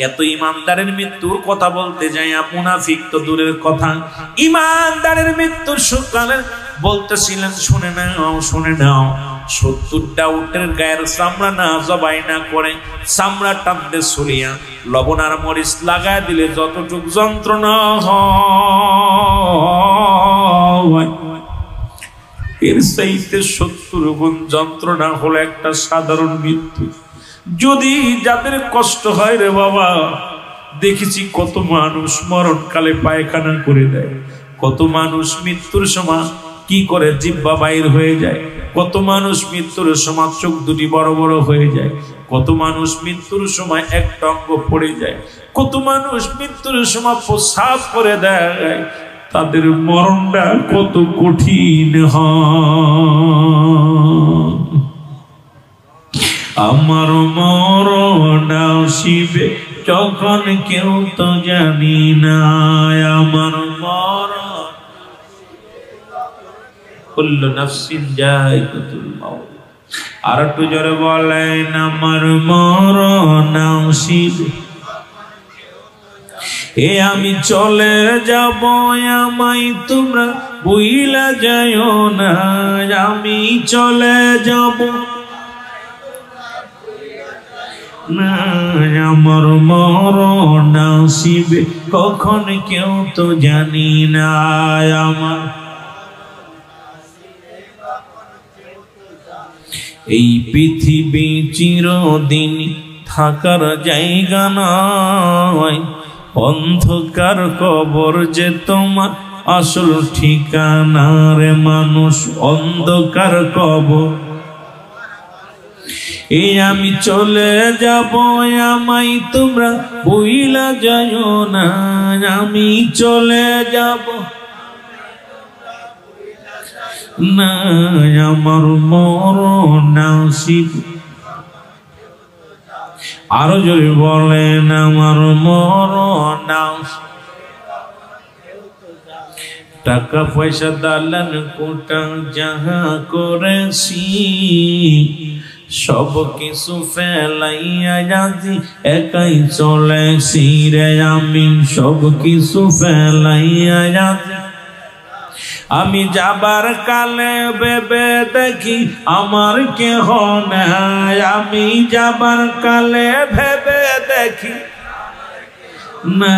[SPEAKER 1] এত ইমানদারের মৃত্যুর কথা বলতে যাইয়া মুনাফিক তো দূরের কথা, ইমানদারের মৃত্যুর সকালে বলতেছিলেন, শুনে নাও শুনে নাও, 70টা উটের গায়ের চামড়া না জবাই না করে চামড়া টানতে ছুলিয়া লবণ আর মরিচ লাগায় দিলে যতটুক যন্ত্রণা হয় এর চাইতে 70 গুণ যন্ত্রণা হলো একটা সাধারণ মৃত্যু। যদি যাদের কষ্ট হয় রে বাবা, দেখেছি কত মানুষ মরণকালে পায়খানা করে দেয়, কত মানুষ মৃত্যুর সময় কি করে জিহ্বা বাইর হয়ে যায়, কত মানুষ মৃত্যুর সময় চোখ দুটি বড় বড় হয়ে যায়, কত মানুষ মৃত্যুর সময় একটা অঙ্গ পড়ে যায়, কত মানুষ মৃত্যুর সময় প্রস্রাব করে দেয়। তাদের মরণটা কত কঠিন হয়। আমার মরণ আসিবে যখন কেউ তো জানি না, আমার মরণ কুল্লু নাফসিন যায়কাতুল মাউত। আর একটু জোরে বলেন, আমার মরণ আসিবে, এ আমি চলে যাব, আমায় তোমরা ভুইলা যাইও না, আমি চলে যাব না, আমার মরণ আসিবে কখন কেউ তো জানি না, আমার এই পৃথিবী চিরদিন থাকার জায়গা নয়, অন্ধকার কবর যে তোমার আসল ঠিকানা রে মানুষ, অন্ধকার কবর। এই আমি চলে যাব, আমায় তোমরা ভুইলা যাইও না, আমি চলে যাব না, আমার মরণ আসিবে। আরো জোরে বলেন, আমার মরণ আসিবে। টাকা পয়সা দালান কোটা যাহা করেছি, সব কিছু ফেলাইয়া যাচ্ছি, একাই চলেছি রে আমি, সব কিছু ফেলাইয়া যাচ্ছি। আমি যাবার কালে ভেবে দেখি আমার কেহ নাই, আমি যাবার কালে ভেবে দেখি না,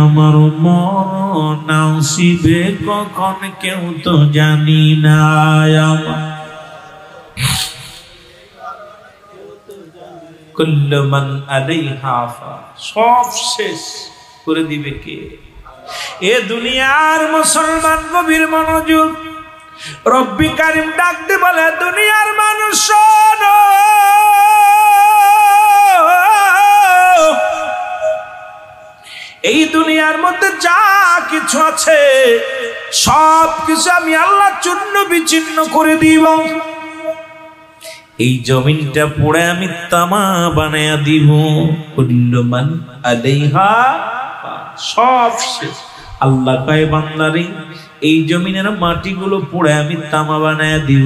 [SPEAKER 1] আমার মরণ আসিবে কখন কেউ তো জানি না, আমার কুল্লু মান আলাইহা ফান, সব শেষ করে দিবে কে? এ দুনিয়ার মুসলমান গভীর মনোযোগ, রব্বি কারিম ডাকতে বলে, দুনিয়ার মানুষ শোনো, এই দুনিয়ার মধ্যে যা কিছু আছে সব কিছু আমি আল্লাহ চূর্ণ বিচ্ছিন্ন করে দিব, এই জমিনটা পুড়ে আমি তামা বানায়া দিব। কুল্লু মান আলাইহা ফান, সব শেষ। আল্লাহ কয় বান্দারে, এই জমিনের মাটিগুলো পুড়ে আমি তামা বানায়া দিব,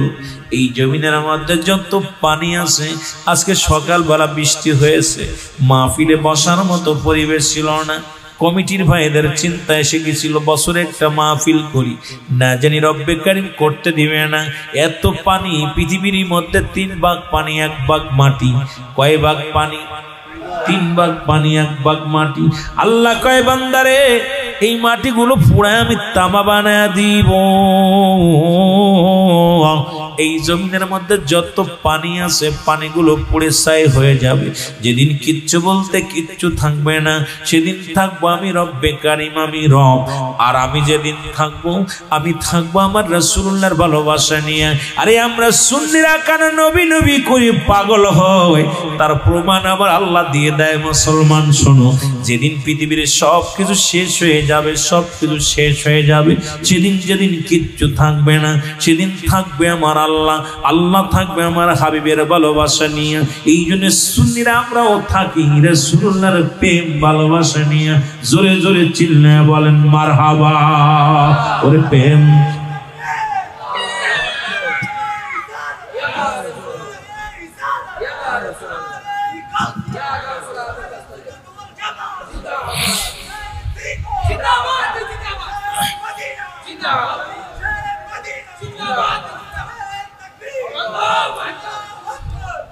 [SPEAKER 1] এই জমিনের মধ্যে যত পানি আছে, আজকে সকালবেলা বৃষ্টি হয়েছে, মাহফিলে বসার মতো পরিবেশ ছিল না, কমিটির ভাইদের চিন্তা এসে গেছিল বছরে একটা মাহফিল করি, না জানি রব্বে কারিম করতে দিবে না। এত পানি পৃথিবীর মধ্যে 3 ভাগ পানি 1 ভাগ মাটি। কয় ভাগ পানি? 3 ভাগ পানি 1 ভাগ মাটি। আল্লাহ কয় বান্দারে, এই মাটিগুলো পুরায় আমি তামা বানায় দিব, এই জমিনের মধ্যে যত পানি আছে পানিগুলো পুড়ে ছাই হয়ে যাবে। যেদিন কিচ্ছু বলতে কিচ্ছু থাকবে না, সেদিন থাকবো আমি রব্বে কারিম, আমি রব। আর আমি যেদিন থাকবো, আমি থাকবো আমার রাসূলুল্লাহর ভালোবাসা নিয়ে। আরে আমরা সুন্নিরা কেন নবী নবী করে পাগল হয়, তার প্রমাণ আবার আল্লাহ দিয়ে দেয়। মুসলমান শোনো, যেদিন পৃথিবীর সব কিছু শেষ হয়ে যাবে, সব কিছু শেষ হয়ে যাবে, সেদিন যেদিন কিচ্ছু থাকবে না, সেদিন থাকবে আমার আল্লাহ, আল্লাহ থাকবে আমার হাবিবের ভালোবাসা নিয়ে। এই জন্য সুন্নিরা আমরাও থাকি রাসূলুল্লাহর প্রেম ভালোবাসা নিয়ে। জোরে জোরে চিল্লায়া বলেন মারহাবা। ওরে প্রেম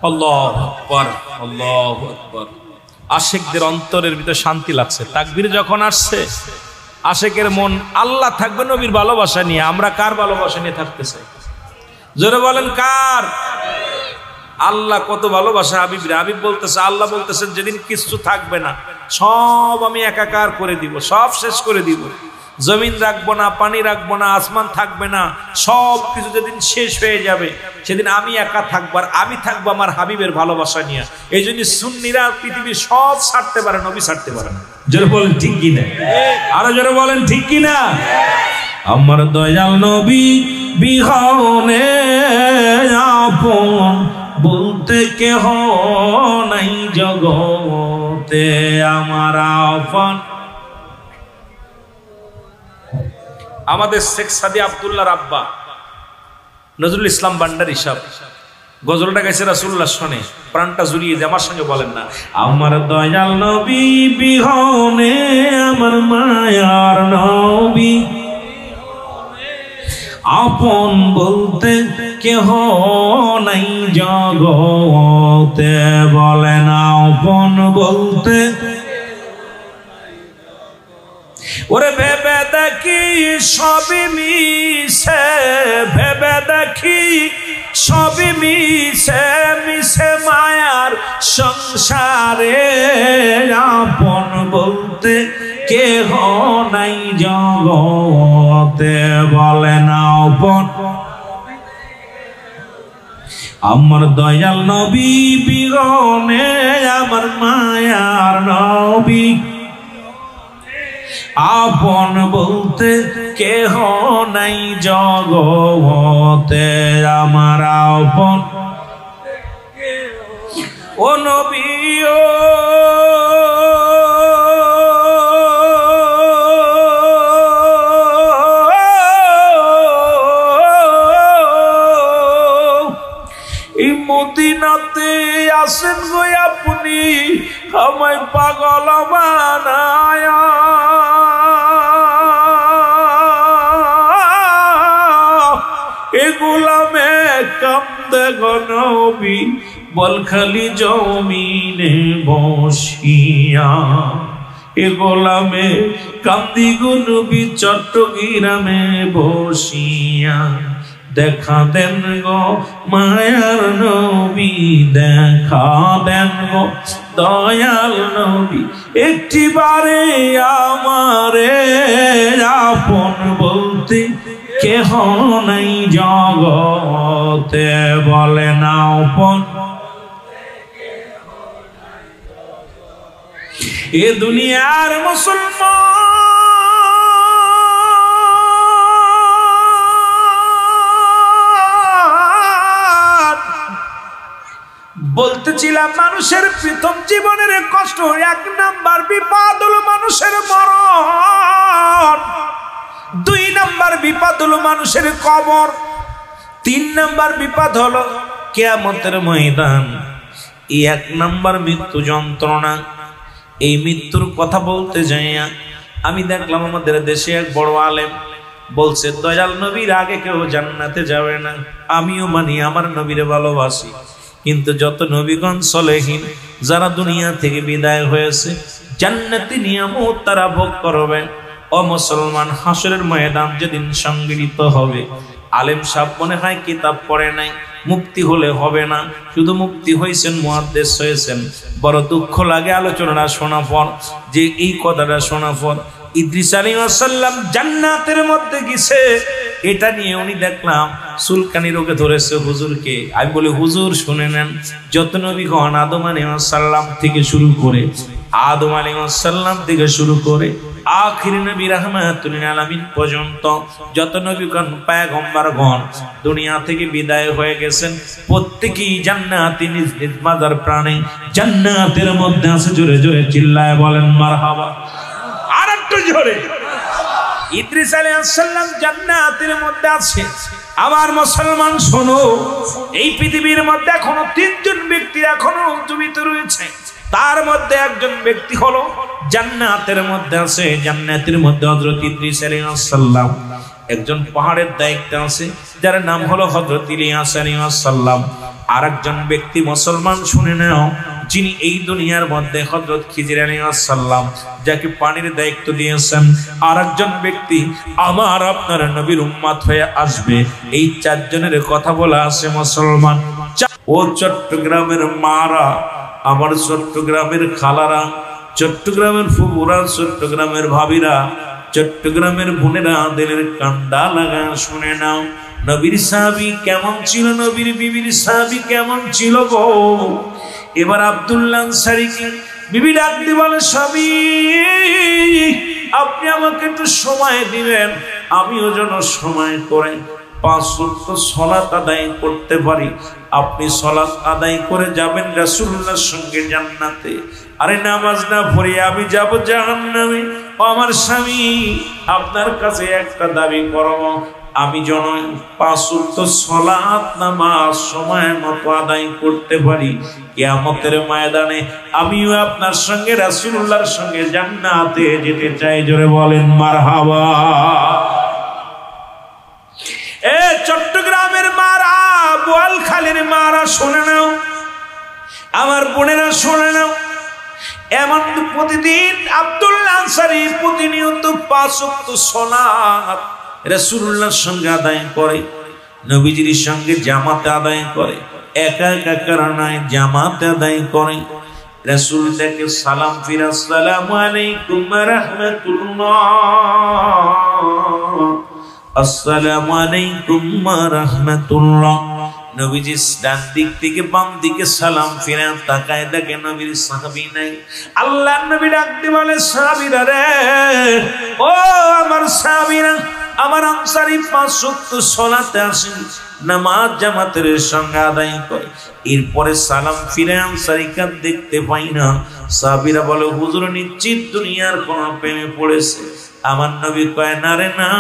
[SPEAKER 1] আল্লাহু আকবার, আল্লাহু আকবার। আশিকদের অন্তরের ভিতর শান্তি লাগছে। তাকবীর যখন আসছে, আশিকের মন আল্লাহ থাকবে নবীর ভালোবাসা নিয়ে। আমরা কার ভালোবাসা নিয়ে থাকতে চাই? জোরে বলেন কার? আল্লাহ কত ভালোবাসা হাবিব রে। হাবিব বলতেছে, আল্লাহ বলতেছেন যেদিন কিছু থাকবে না, সব আমি একাকার করে দিব, সব শেষ করে দিব। জমিন রাখবো না, পানি রাখবো না, আসমান থাকবে না, সব কিছু যেদিন শেষ হয়ে যাবে সেদিন আমি একা থাকবো। আর আমি থাকবো আমার হাবিবের ভালোবাসা নিয়ে। এই জন্য সুন্নিরা পৃথিবীর সব ছাড়তে পারে, নবী ছাড়তে পারে না। জোরে বলেন ঠিক কিনা? আরো জোরে বলেন ঠিক কিনা? আমার দয়াল নবী বিহনে আপন বলতে কেহ নাই জগতে, আমার আপন। আমাদের শেখ সাদি আব্দুল্লাহ রাব্বা নজরুল ইসলাম ভান্ডারী সাহেব গজলটা গাইছে রাসূলুল্লাহ শুনে প্রাণটা জুড়িয়ে যায়। আমার সঙ্গে বলেন না, আমার দয়াল নবী বিহনে আমার মায়ার নবী আপন বলতে কেহ নাই জগতে, বলেন আপন বলতে। ওরে ভেবে দেখি সবই মিশে, ভেবে দেখি সবই মিশে মিশে মায়ার সংসারে, আপন বলতে কেহ নাই জগতে, বলেন আপন। আমার দয়াল নবী বিরনে আমার মায়ার নবী আপন বলতে কেহ নাই জগতে, আমার আপন। ও নবী ও এই মদিনাতে আসেন গো আপনি, আমায় পাগল বানায়। গোলামে কান্দে গো নবী বলখালি জমিনে বসিয়া, এ গোলামে কান্দি গো নবী চট্টগ্রামে বসিয়া। দেখা দেন গো মায়ার নবী, দেখা দেন গো দয়াল নবী, একটিবারে আমারে আপন বলতে কেহ নাই জগতে, বলেন আপন। এ দুনিয়ার মুসলমান বলতেছিলাম, মানুষের প্রথম জীবনের কষ্ট, এক নাম্বার বিপদ হলো মানুষের মরণ, দুই নাম্বার বিপদ হলো মানুষের কবর, তিন নাম্বার বিপদ হলো কিয়ামতের ময়দান। এই এক নাম্বার মৃত্যু যন্ত্রণা। এই মৃত্যুর কথা বলতে যাইয়া আমি দেখলাম আমাদের দেশে এক বড় আলেম বলছে, দয়াল নবীর আগে কেউ জান্নাতে যাবে না। আমিও মানি, আমার নবীরে ভালোবাসি, কিন্তু যত নবীগণ সলেহীন যারা দুনিয়া থেকে বিদায় হয়েছে, জান্নাতি নিয়ামত তারা ভোগ করবে। ও মুসলমান, হাসরের ময়দান যেদিন সংগঠিত হবে, আলেম সাহেব মনে হয় কিতাব পড়ে নাই, মুক্তি হলে হবে না, শুধু মুক্তি হয়েছেন, মুহাদ্দিস হয়েছেন। বড় দুঃখ লাগে আলোচনাটা শোনা পর, যে এই কথাটা শোনা পর ইদ্রিস আলাইহিস সালাম জান্নাতের মধ্যে গেছে, এটা নিয়ে উনি দেখলাম সুলকানি রোগে ধরেছে হুজুরকে। আমি বলি, হুজুর শুনে নেন, যত নবীগণ আদম আলাইহিস সালাম থেকে শুরু করে, আদম আলাইহিস সালাম থেকে শুরু করে আখির নবী রাহমাতুল লিল আলামিন পর্যন্ত যত নবীগণ পয়গম্বরগণ দুনিয়া থেকে বিদায় হয়ে গেছেন, প্রত্যেকই জান্নাতি নিজ নিজ মাদার প্রাণে জান্নাতের মধ্যে আছে। জোরে জোরে চিল্লায় বলেন মারহাবা। আর একটু জোরে। ইদ্রিস আলাইহিস সালাম জান্নাতের মধ্যে আছে। আমার মুসলমান শোনো, এই পৃথিবীর মধ্যে এখনো তিনজন ব্যক্তি এখনো জীবিত রয়েছে। তার মধ্যে একজন ব্যক্তি হলো জান্নাতের মধ্যে আছে। জান্নাতের মধ্যে হযরত ইদ্রিস আলাইহিস সালাম। একজন পাহাড়ের দায়িত্বে আছে, যার নাম হলো হযরত ইলিয়াস আলাইহিস সালাম। আরেকজন ব্যক্তি মুসলমান শুনে নাও, যিনি এই দুনিয়ার মধ্যে হযরত খিজির আলাইহিস সালাম যাকে পানির দায়িত্ব দিয়েছেন, আরেকজন ব্যক্তি আমার আপনার নবীর উম্মত হয়ে আসবে। এই চারজনের কথা বলা আছে মুসলমান। ও চট্টগ্রামের মারা, আমার চট্টগ্রামের খালারা, চট্টগ্রামের ফুবুরা, চট্টগ্রামের ভাবিরা, চট্টগ্রামের বোনেরা, দিলের কান্ডা লাগা শুনে নাও। নবীর সাহাবী কেমন ছিল, নবীর বিবির সাহাবী কেমন ছিল গো। এবার আব্দুল্লাহ আনসারীকে বিবি ডাক দিয়ে বলে, স্বামী আপনি আমাকে একটু সময় দিবেন, আমিও যেন সময় করে 5 ওয়াক্ত সালাত আদায় করতে পারি। আপনি সালাত আদায় করে যাবেন রাসূলুল্লাহর সঙ্গে জান্নাতে। আরে নামাজ না পড়ে আমি যাব জাহান্নামে। আমার স্বামী আপনার কাছে একটা দাবি করব, আমি যেন 5 ওয়াক্ত সালাত নামাজ সময় মতো আদায় করতে পারি। কিয়ামতের ময়দানে আমিও আপনার সঙ্গে রাসূলুল্লাহর সঙ্গে জান্নাতে যেতে চাই। জোরে বলেন মারহাবা। এ চট্টগ্রামের মারা, বোয়ালখালীর মারা শুনে নাও, আমার বোনেরা শুনে নাও। এমন প্রতিদিন আব্দুল্লাহ আনসারী প্রতিনিয়ত 5 ওয়াক্ত সালাত রাসূলুল্লাহর সঙ্গে আদায় করে, নবীজির সঙ্গে জামাতে আদায় করে, একা একা কারণে জামাতে আদায় করে। রাসূল তাকে সালাম ফিরা, আসসালামু আলাইকুম ওয়া রাহমাতুল্লাহ, আসসালামু আলাইকুম ওয়া রাহমাতুল্লাহ। নবীজি ডান দিক থেকে বাম দিকে সালাম ফিরে তাকায়, দেখে নবীর সাহাবী নাই। আল্লাহর নবী ডাক দিয়ে বলে, সাহাবীরা রে, ও আমার সাহাবীরা, আমার আনসারী 5 ওয়াক্ত সালাতে আসেন, নামাজ জামাতের সঙ্গে আদায় করে, এরপরে সালাম ফিরে আনসারীকে দেখতে পাই না। সাহাবীরা বলে, হুজুর নিশ্চিত দুনিয়ার কোন প্রেমে পড়েছে। আমার নবী কয়, না রে না,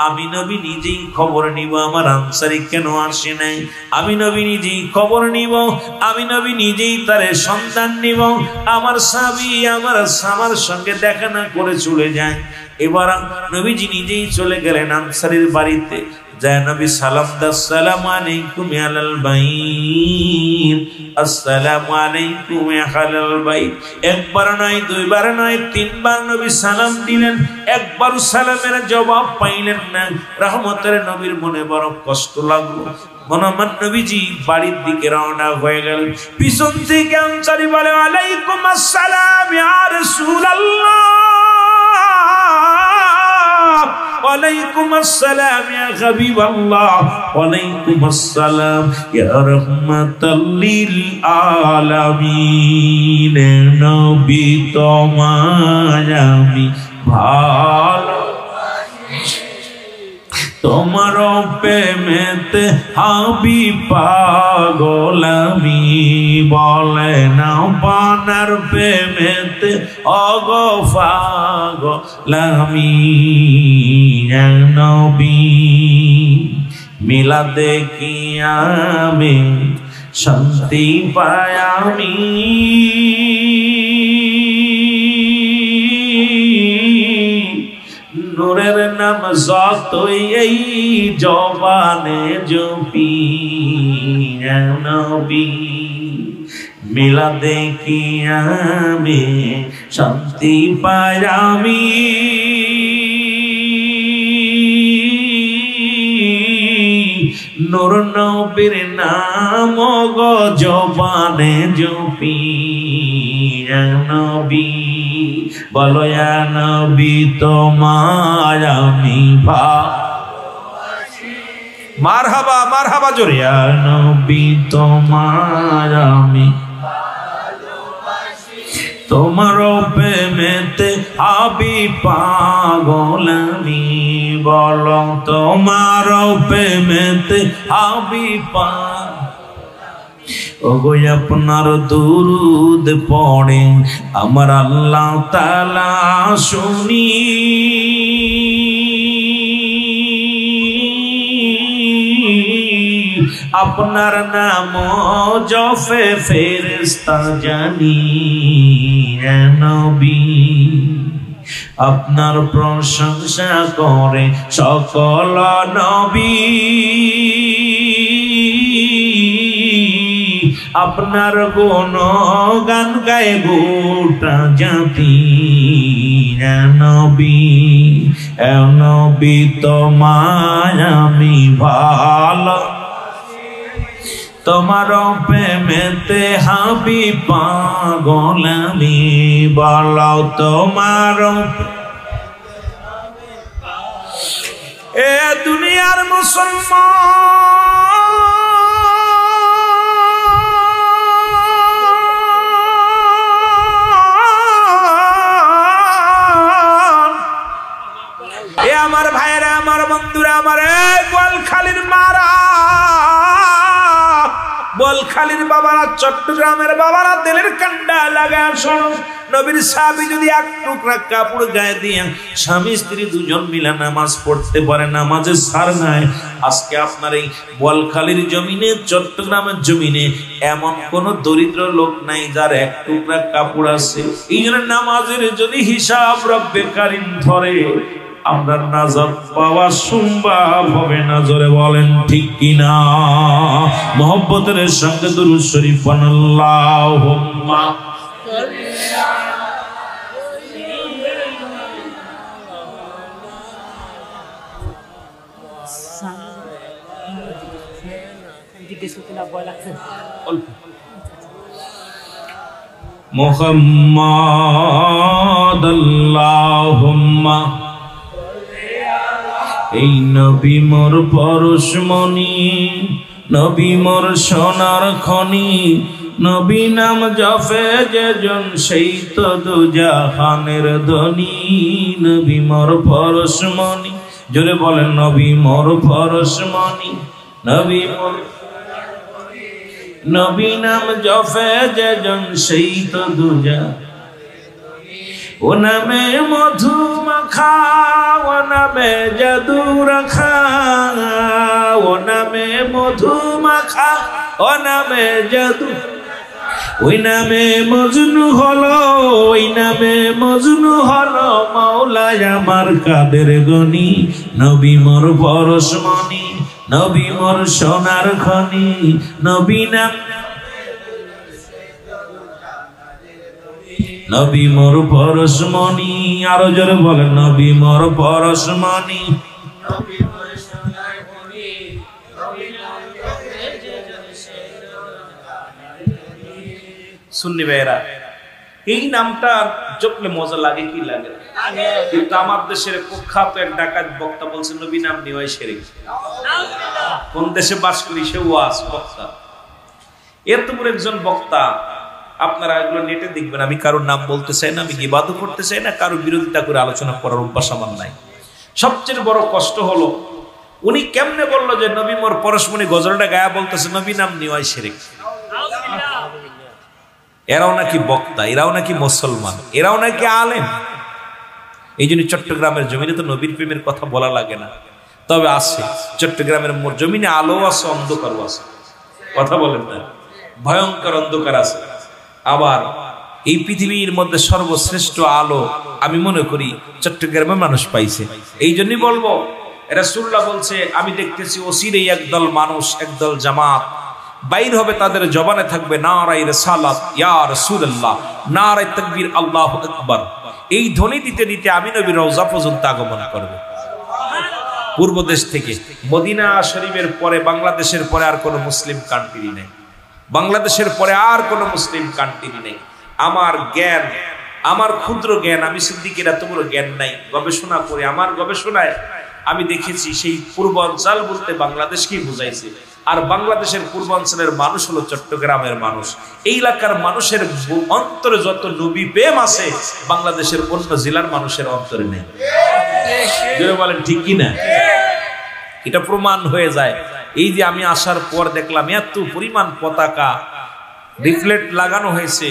[SPEAKER 1] আমি নবী নিজেই খবর নিব আমার আনসারী কেন আসে নাই। আমি নবী নিজেই খবর নিব, আমি নবী নিজেই তার সন্তান নিব। আমার সাহাবী আমার সঙ্গে দেখা না করে চলে যায়। এবার নবীজি নিজেই চলে গেলেন আনসারীর বাড়িতে। যায় নবী সালাম দা, আসসালামু আলাইকুম আলাল বাইত, আসসালামু আলাইকুম আলাল বাইত। একবার নয়, দুইবার নয়, 3 বার নবী সালাম দিলেন, একবার সালামের জবাব পাইলেন না। রহমতের নবীর মনে বড় কষ্ট লাগলো। মনোমান নবীজি বাড়ির দিকে রওনা হয়ে গেলেন। পিছন থেকে আনসারী বলে, আলাইকুম আসসালাম ইয়া রাসূলুল্লাহ, ওয়ালাইকুম আসসালাম ইয়া হাবিবাল্লাহ, ওয়ালাইকুম আসসালাম ইয়া রাহমাতাল লিল আলামিন। নবী তোমার আমি ভালোবাসি, তোমার প্রেমেতে হাবি পাগল আমি। বলে না বানার প্রেমেতে অগ পাগল আমি। নবী মিলা দেখি আমি শান্তি পাই আমি। নূরের নাম যতই এই জবানে জপি, নবী মিলা দেখি আমি শান্তি পাই আমি। নূর নবীর নাম গো জবানে জপি, নবী বলো ইয়া নবী তোমার আমি ভালোবাসি। মারহাবা মারহাবা জোরে। ইয়া নবী তোমার আমি ভালোবাসি, তোমার প্রেমেতে আমি পাগল আমি। বলো তোমার প্রেমেতে আমি পাগল। ওগো আপনার দুরুদ পড়ে আমার আল্লাহ তাআলা শুনি। আপনার নাম জপে ফেরেশতা জানি। নবী আপনার প্রশংসা করে সকল নবী। আপনার গুণগান গায় গোটা জাতি। নবী তোমায় আমি ভালো, তোমার প্রেমেতে হাবি পাগল আমি। বলো তোমার এ দুনিয়ার মুসলমান, এ আমার ভাইরা, আমার বন্ধুরা, আমার গোয়ালখালীর মারা, গোয়ালখালীর বাবারা, চট্টগ্রামের বাবারা, দিলের কান্ডা লাগা শোনো। নবীর সাহাবী যদি এক টুকরা কাপড় গায়ে দিয়ে স্বামী স্ত্রী দুজন মিলে নামাজ পড়তে পারে, নামাজের সার নাই। আজকে আপনার এই গোয়ালখালীর জমিনে, চট্টগ্রামের জমিনে এমন কোন দরিদ্র লোক নাই যার এক টুকরা কাপড় আছে। এই জন্য নামাজের যদি হিসাব রব্বে কারীম ধরে, আমরা নাজাত পাওয়া সম্ভব হবে না। জোরে বলেন ঠিক কিনা? মুহাব্বতের সঙ্গে দুরূদ শরীফ পড়ুন। আল্লাহুম্মা মুহাম্মাদ আল্লাহুম্মা। এই নবী মোর পরশমণি, নবী মোর সোনার খনি, নবী নাম জপে যেজন সেই তো দুজাহানের ধনী। নবী মোর পরশমণি, জোরে বলেন নবী মোর পরশমণি, নবী মোর, নবী নাম জপে যেজন সেই তো দুজা। ও নামে মধু মাখা, ও নামে জাদু রাখা, ও নামে মধু মাখা, ও নামে জাদু। ওই নামে মজনু হলো, ওই নামে মজনু হলো মাওলায় আমার কাদের গনি। নবী মোর পরশমণি, নবী মোর সোনার খনি, নবী নাম, নবী মোর পরশমণি। আরো জোরে বলেন নবী মোর পরশমণি। সুন্নি ভাইরা, এই নামটা জপলে মজা লাগে কি লাগে? কিন্তু আমার দেশের কুখ্যাত এক ডাকাত বক্তা বলছেন নবী নাম নেওয়াই শিরক। কোন দেশে বাস করি সে ওয়াজ বক্তা, এত বড় একজন বক্তা। আপনারা এগুলো নেটে দেখবেন। আমি কারোর নাম বলতে চাই না, আমি গিবাদত করতে চাই না, কারোর বিরোধিতা করে আলোচনা করার অভ্যাস আমার নাই। সবচেয়ে বড় কষ্ট হলো উনি কেমনে বললো যে নবী মোর পরশমণি গজলটা গায়া বলতেছে নবী নাম নেওয়াই শিরক। এরাও নাকি বক্তা, এরাও নাকি মুসলমান, এরাও নাকি আলেম। এই জন্য চট্টগ্রামের জমিনে তো নবীর প্রেমের কথা বলা লাগে না। তবে আছে চট্টগ্রামের জমিনে আলো আছে, অন্ধকারও আছে। কথা বলেন না? ভয়ঙ্কর অন্ধকার আছে। আবার এই পৃথিবীর মধ্যে সর্বশ্রেষ্ঠ আলো আমি মনে করি চট্টগ্রামের মানুষ পাইছে। এই জন্যই বলবো, রাসূলুল্লাহ বলছে আমি দেখতেছি অচিরেই একদল মানুষ, একদল জামাত বাইর হবে, তাদের জবানে থাকবে নারায়ে রিসালাত ইয়া রাসূলুল্লাহ, নারায়ে তাকবীর আল্লাহু আকবার। এই ধ্বনি দিতে দিতে আমি নবীর রওজা পর্যন্ত আগমন করবে পূর্ব দেশ থেকে। মদিনা শরীফের পরে, বাংলাদেশের পরে আর কোনো মুসলিম কান্ট্রি নেই। বাংলাদেশের পরে আর কোনো মুসলিম কান্ট্রি নেই। আমার জ্ঞান, আমার ক্ষুদ্র জ্ঞান, আমি সিদ্দিকের এত বড় জ্ঞান নাই। গবেষণা করে, আমার গবেষণায় আমি দেখেছি সেই পূর্বাঞ্চল বলতে বাংলাদেশকেই বুঝাইছে। আর বাংলাদেশের পূর্বাঞ্চলের মানুষ হলো চট্টগ্রামের মানুষ। এই এলাকার মানুষের অন্তরে যত নবী প্রেম আছে বাংলাদেশের অন্য জেলার মানুষের অন্তরে নেই। বলেন ঠিক কিনা? এটা প্রমাণ হয়ে যায়। এই যে আমি আসার পর দেখলাম এত পরিমাণ পতাকা, রিফ্লেক্ট লাগানো হয়েছে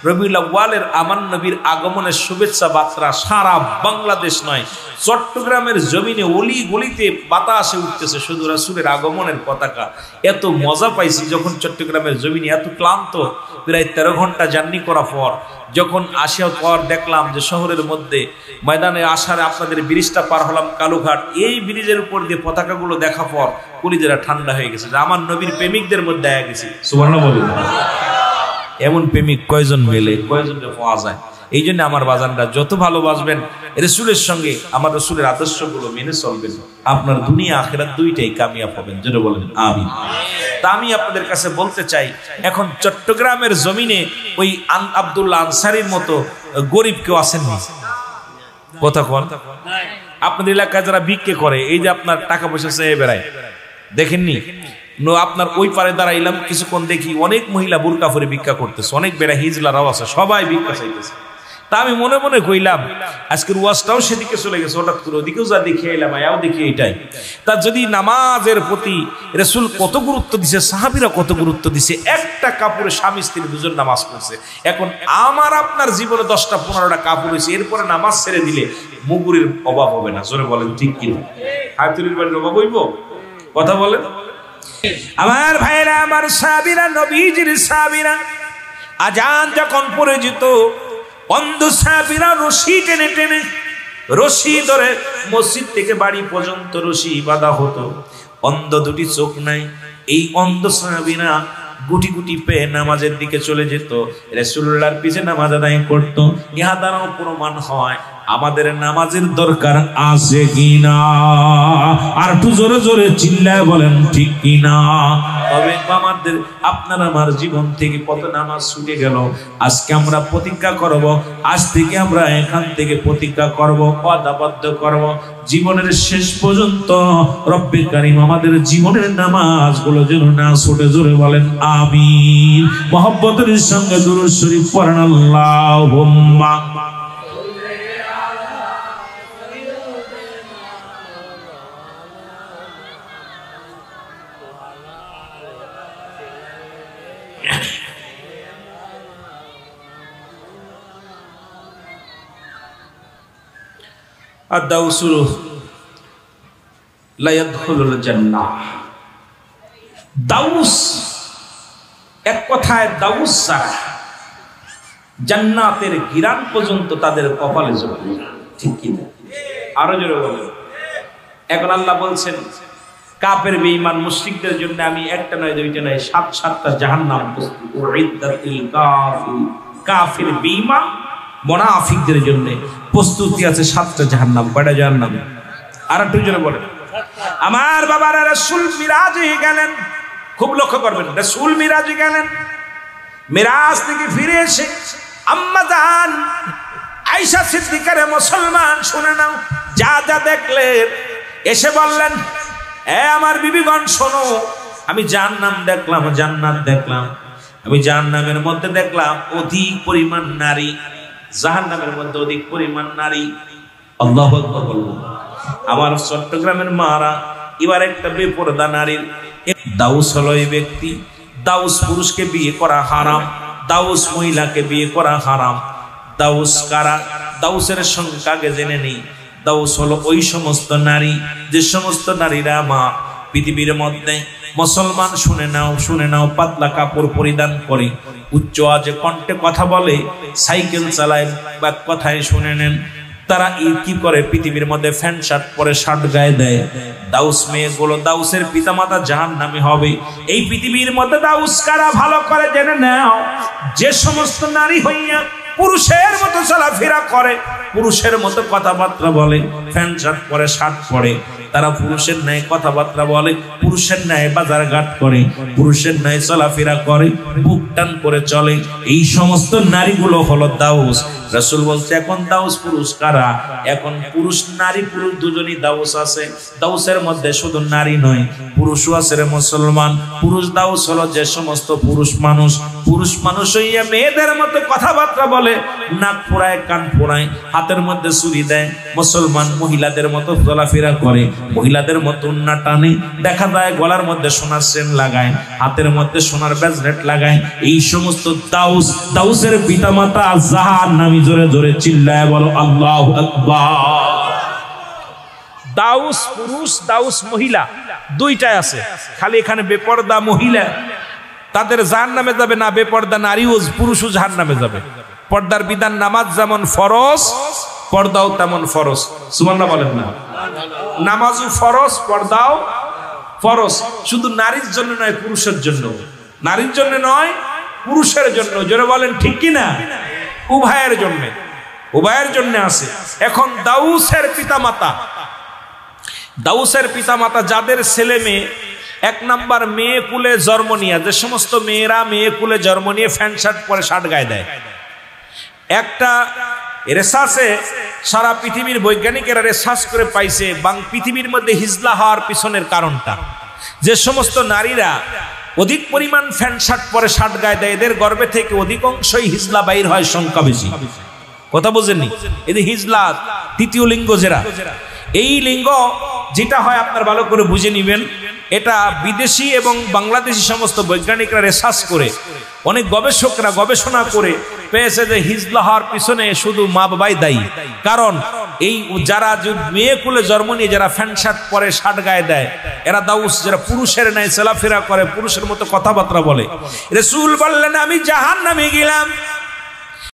[SPEAKER 1] রবিউল আউয়ালের আমার নবীর আগমনের শুভেচ্ছা বার্তা সারা বাংলাদেশ নয়, চট্টগ্রামের জমিনে অলি গলিতে বাতাসে উঠতেছে শুধু রাসূলের আগমনের পতাকা। এত মজা পাইছি যখন চট্টগ্রামের জমিনে এত ক্লান্ত, প্রায় 13 ঘন্টা জার্নি করার পর যখন আসার পর দেখলাম যে শহরের মধ্যে ময়দানে আসার আপনাদের ব্রিজটা পার হলাম কালুঘাট, এই ব্রিজের উপর দিয়ে পতাকাগুলো দেখা পর কলিজারা ঠান্ডা হয়ে গেছে, যে আমার নবীর প্রেমিকদের মধ্যে আয়া গেছি। সুবহানাল্লাহ বলুন। এমন প্রেমিক কয়জন মেলে, কয়জনকে পাওয়া যায়? এই জন্য আমার বাজানরা যত ভালোবাসবেন রাসূলের সঙ্গে আমার রাসূলের আদর্শগুলো মেনে চলবেন, আপনার দুনিয়া আখিরাত দুইটাই কামিয়াব হবেন। জোরে বলেন আমিন। তা আমি আপনাদের কাছে বলতে চাই, এখন চট্টগ্রামের জমিনে ওই আব্দুল্লাহ আনসারীর মতো গরিব কেউ আছেন না? কথা কোন? আপনাদের এলাকায় যারা ভিক্ষে করে, এই যে আপনার টাকা পয়সা চেয়ে বেড়ায়, দেখেননি? আপনার ওই পারে দাঁড়াইলাম কিছুক্ষণ, দেখি অনেক মহিলা বুরকা পরে ভিক্ষা করতেছে, অনেক বেড়া হিজলারাও আছে, সবাই ভিক্ষা চাইতেছে। তা আমি মনে মনে কইলাম আজকের ওয়াজটাও সেদিকে চলে গেছে, হঠাৎ করে ওদিকেও যা দেখে এলাম, আয়াও দেখি এইটাই। তা যদি নামাজের প্রতি রাসূল কত গুরুত্ব দিছে, সাহাবীরা কত গুরুত্ব দিছে, একটা কাপড়ে স্বামী স্ত্রী দুজন নামাজ পড়ছে। এখন আমার আপনার জীবনে 10টা 15টা কাপড় হয়েছে, এরপরে নামাজ ছেড়ে দিলে মুগুরের অভাব হবে না। জোরে বলেন ঠিক কিনা? হাতুরির বাড়ির অভাব হইব? কথা বলেন। আমার ভাইরা, আমার সাহাবীরা, নবীজির সাহাবীরা আজান যখন পড়ে যেত, অন্ধ সাহাবীরা রশি টেনে টেনে, রশি ধরে মসজিদ থেকে বাড়ি পর্যন্ত রশি বাঁধা হতো। অন্ধ দুটি চোখ নাই, এই অন্ধ সাহাবীরা গুটি গুটি পেয়ে নামাজের দিকে চলে যেত, রাসূলুল্লাহর পিছে নামাজ আদায় করত। ইহা দ্বারাও প্রমাণ হয় আমাদের নামাজের দরকার আছে কিনা। আর একটু জোরে জোরে চিল্লায় বলেন ঠিক কিনা। তবে আমাদের আপনার আমার জীবন থেকে কত নামাজ ছুটে গেল। আজকে আমরা প্রতিজ্ঞা করব, আজ থেকে আমরা এখান থেকে প্রতিজ্ঞা করব, ওয়াদাবদ্ধ করব, জীবনের শেষ পর্যন্ত রব্বে কারীম আমাদের জীবনের নামাজগুলো যেন না ছুটে। জোরে বলেন আমিন। মুহাব্বতের সঙ্গে দুরূদ শরীফ পড়েন আল্লাহুম্মা। আদ-দাউসু লা ইয়াদখুলুল জান্নাহ। দাউস, এক কথায় দাউস ছাড়া জান্নাতের ঘিরান পর্যন্ত তাদের কপালে জড়বে না। ঠিক কি না? আরো জোরে বলেন। এখন আল্লাহ বলছেন কাফের বেঈমান মুশরিকদের জন্য আমি একটা নয় দুইটা নয় 7-7টা জাহান্নাম প্রস্তুত। উইদ্দাতিল কাফির, কাফের বেঈমান মুনাফিকদের জন্য প্রস্তুতি আছে 7টা জাহান্নাম। কয়টা জাহান্নাম? আর একটু জোরে বলেন। আমার বাবারা রাসূল মিরাজে গেলেন, খুব লক্ষ্য করবেন, রাসূল মিরাজে গেলেন। মিরাজ থেকে ফিরে এসে আম্মা জান আয়েশা সিদ্দিকার মুসলমান শুনে নাও, যা যা দেখলেন এসে বললেন, এ আমার বিবিগণ শোনো, আমি জাহান্নাম দেখলাম, জান্নাত দেখলাম। আমি জাহান্নামের মধ্যে দেখলাম অধিক পরিমাণ নারী, জাহান্নামের মধ্যে অধিক পরিমাণ নারী। আল্লাহু আকবার বলুন। আমার চট্টগ্রামের মারা এবার একটা বেপরদা নারীর দাউস হলো এই ব্যক্তি। দাউস পুরুষকে বিয়ে করা হারাম, দাউস মহিলাকে বিয়ে করা হারাম। দাউস কারা? দাউসের সংখ্যাকে জেনে নেই। দাউস হলো ওই সমস্ত নারী, যে সমস্ত নারীরা মা পৃথিবীর মধ্যে মুসলমান, শুনে নাও শুনে নাও, পাতলা কাপড় পরিধান করে, উচ্চ আওয়াজে কণ্ঠে কথা বলে, সাইকেল চালায় বা কথায় শুনে নেন, তারা কি করে পৃথিবীর মধ্যে প্যান্ট শার্ট পরে, শার্ট গায়ে দেয়। দাউস মেয়েগুলো, দাউসের পিতামাতা জাহান্নামী হবে। এই পৃথিবীর মধ্যে দাউস কারা ভালো করে জেনে নাও, যে সমস্ত নারী হইয়া পুরুষের মতো চলাফেরা করে, পুরুষের মতো কথাবার্তা বলে, প্যান্ট শার্ট পরে, শার্ট পরে, তারা পুরুষের ন্যায় কথাবার্তা বলে, পুরুষের ন্যায় বাজার ঘাট করে, পুরুষের ন্যায় চলাফেরা করে, বুক টান করে চলে, এই সমস্ত নারীগুলো হলো দাউস। রাসূল বলছে এখন দাউস পুরুষ কারা? এখন পুরুষ নারী পুরুষ দুজনই দাউস আছে। দাউসের মধ্যে শুধু নারী নয়, পুরুষও আছে রে মুসলমান। পুরুষ দাউস হলো যে সমস্ত পুরুষ মানুষ হইয়া মেয়েদের মতো কথাবার্তা বলে, নাক পোড়ায়, কান পোড়ায়, হাতের মধ্যে ছুরি দেয়, মুসলমান মহিলাদের মতো চলাফেরা করে, মহিলাদের মতো উন্না টানে, দেখা যায় গলার মধ্যে সোনার চেন লাগায়, হাতের মধ্যে সোনার ব্রেসলেট লাগায়। এই সমস্ত দাউসের পিতামাতা জাহান্নামী। জোরে জোরে চিল্লায় বলো আল্লাহু আকবার। দাউস পুরুষ, দাউস মহিলা, দুইটাই আছে। খালি এখানে বেপর্দা মহিলা তাদের জাহান্নামে যাবে না, বেপর্দা নারীও পুরুষও জাহান্নামে যাবে। পর্দার বিধান, নামাজ যেমন ফরজ, পর্দাও তেমন ফরজ। সুবহানাল্লাহ বলেন না? নামাজও ফরজ, পর্দাও ফরজ। শুধু নারীর জন্য নয়, পুরুষের জন্য। নারীর জন্য নয়, পুরুষের জন্য। জোরে বলেন ঠিক কিনা? উভয়ের জন্য, উভয়ের জন্য আছে। এখন দাউসের পিতামাতা, দাউসের পিতামাতা যাদের ছেলে মেয়ে এক নাম্বার মেয়ে কুলে জন্ম নিয়ে, যে সমস্ত মেয়েরা মেয়ে কুলে জন্ম নিয়ে প্যান্ট শার্ট পরে শার্ট গায়ে দেয়, একটা রিসার্চে সারা পৃথিবীর বৈজ্ঞানিকেরা রিসার্চ করে পাইছে পৃথিবীর মধ্যে হিজলা হওয়ার পিছনের কারণটা, যে সমস্ত নারীরা অধিক পরিমাণ প্যান্ট শার্ট পরে শার্ট গায়ে দেয়, এদের গর্ভে থেকে অধিকাংশই হিজলা বাইর হয়, সংখ্যা বেশি। কথা বোঝেননি? এই যে হিজলা তৃতীয় লিঙ্গ, যেটা এই লিঙ্গ যেটা হয় আপনার ভালো করে বুঝে নিবেন। এটা বিদেশি এবং বাংলাদেশি সমস্ত বৈজ্ঞানিকরা রিসার্চ করে, অনেক গবেষকরা গবেষণা করে পেয়েছে যে হিজলা হওয়ার পিছনে শুধু মা বাবাই দায়ী। কারণ এই যারা মেয়ে কুলে জন্ম নিয়ে যারা প্যান্ট শার্ট পরে শার্ট গায়ে দেয়, এরা দাউস, যারা পুরুষের ন্যায় চলাফেরা করে, পুরুষের মতো কথাবার্তা বলে। রাসূল বললেন আমি জাহান্নামে গেলাম,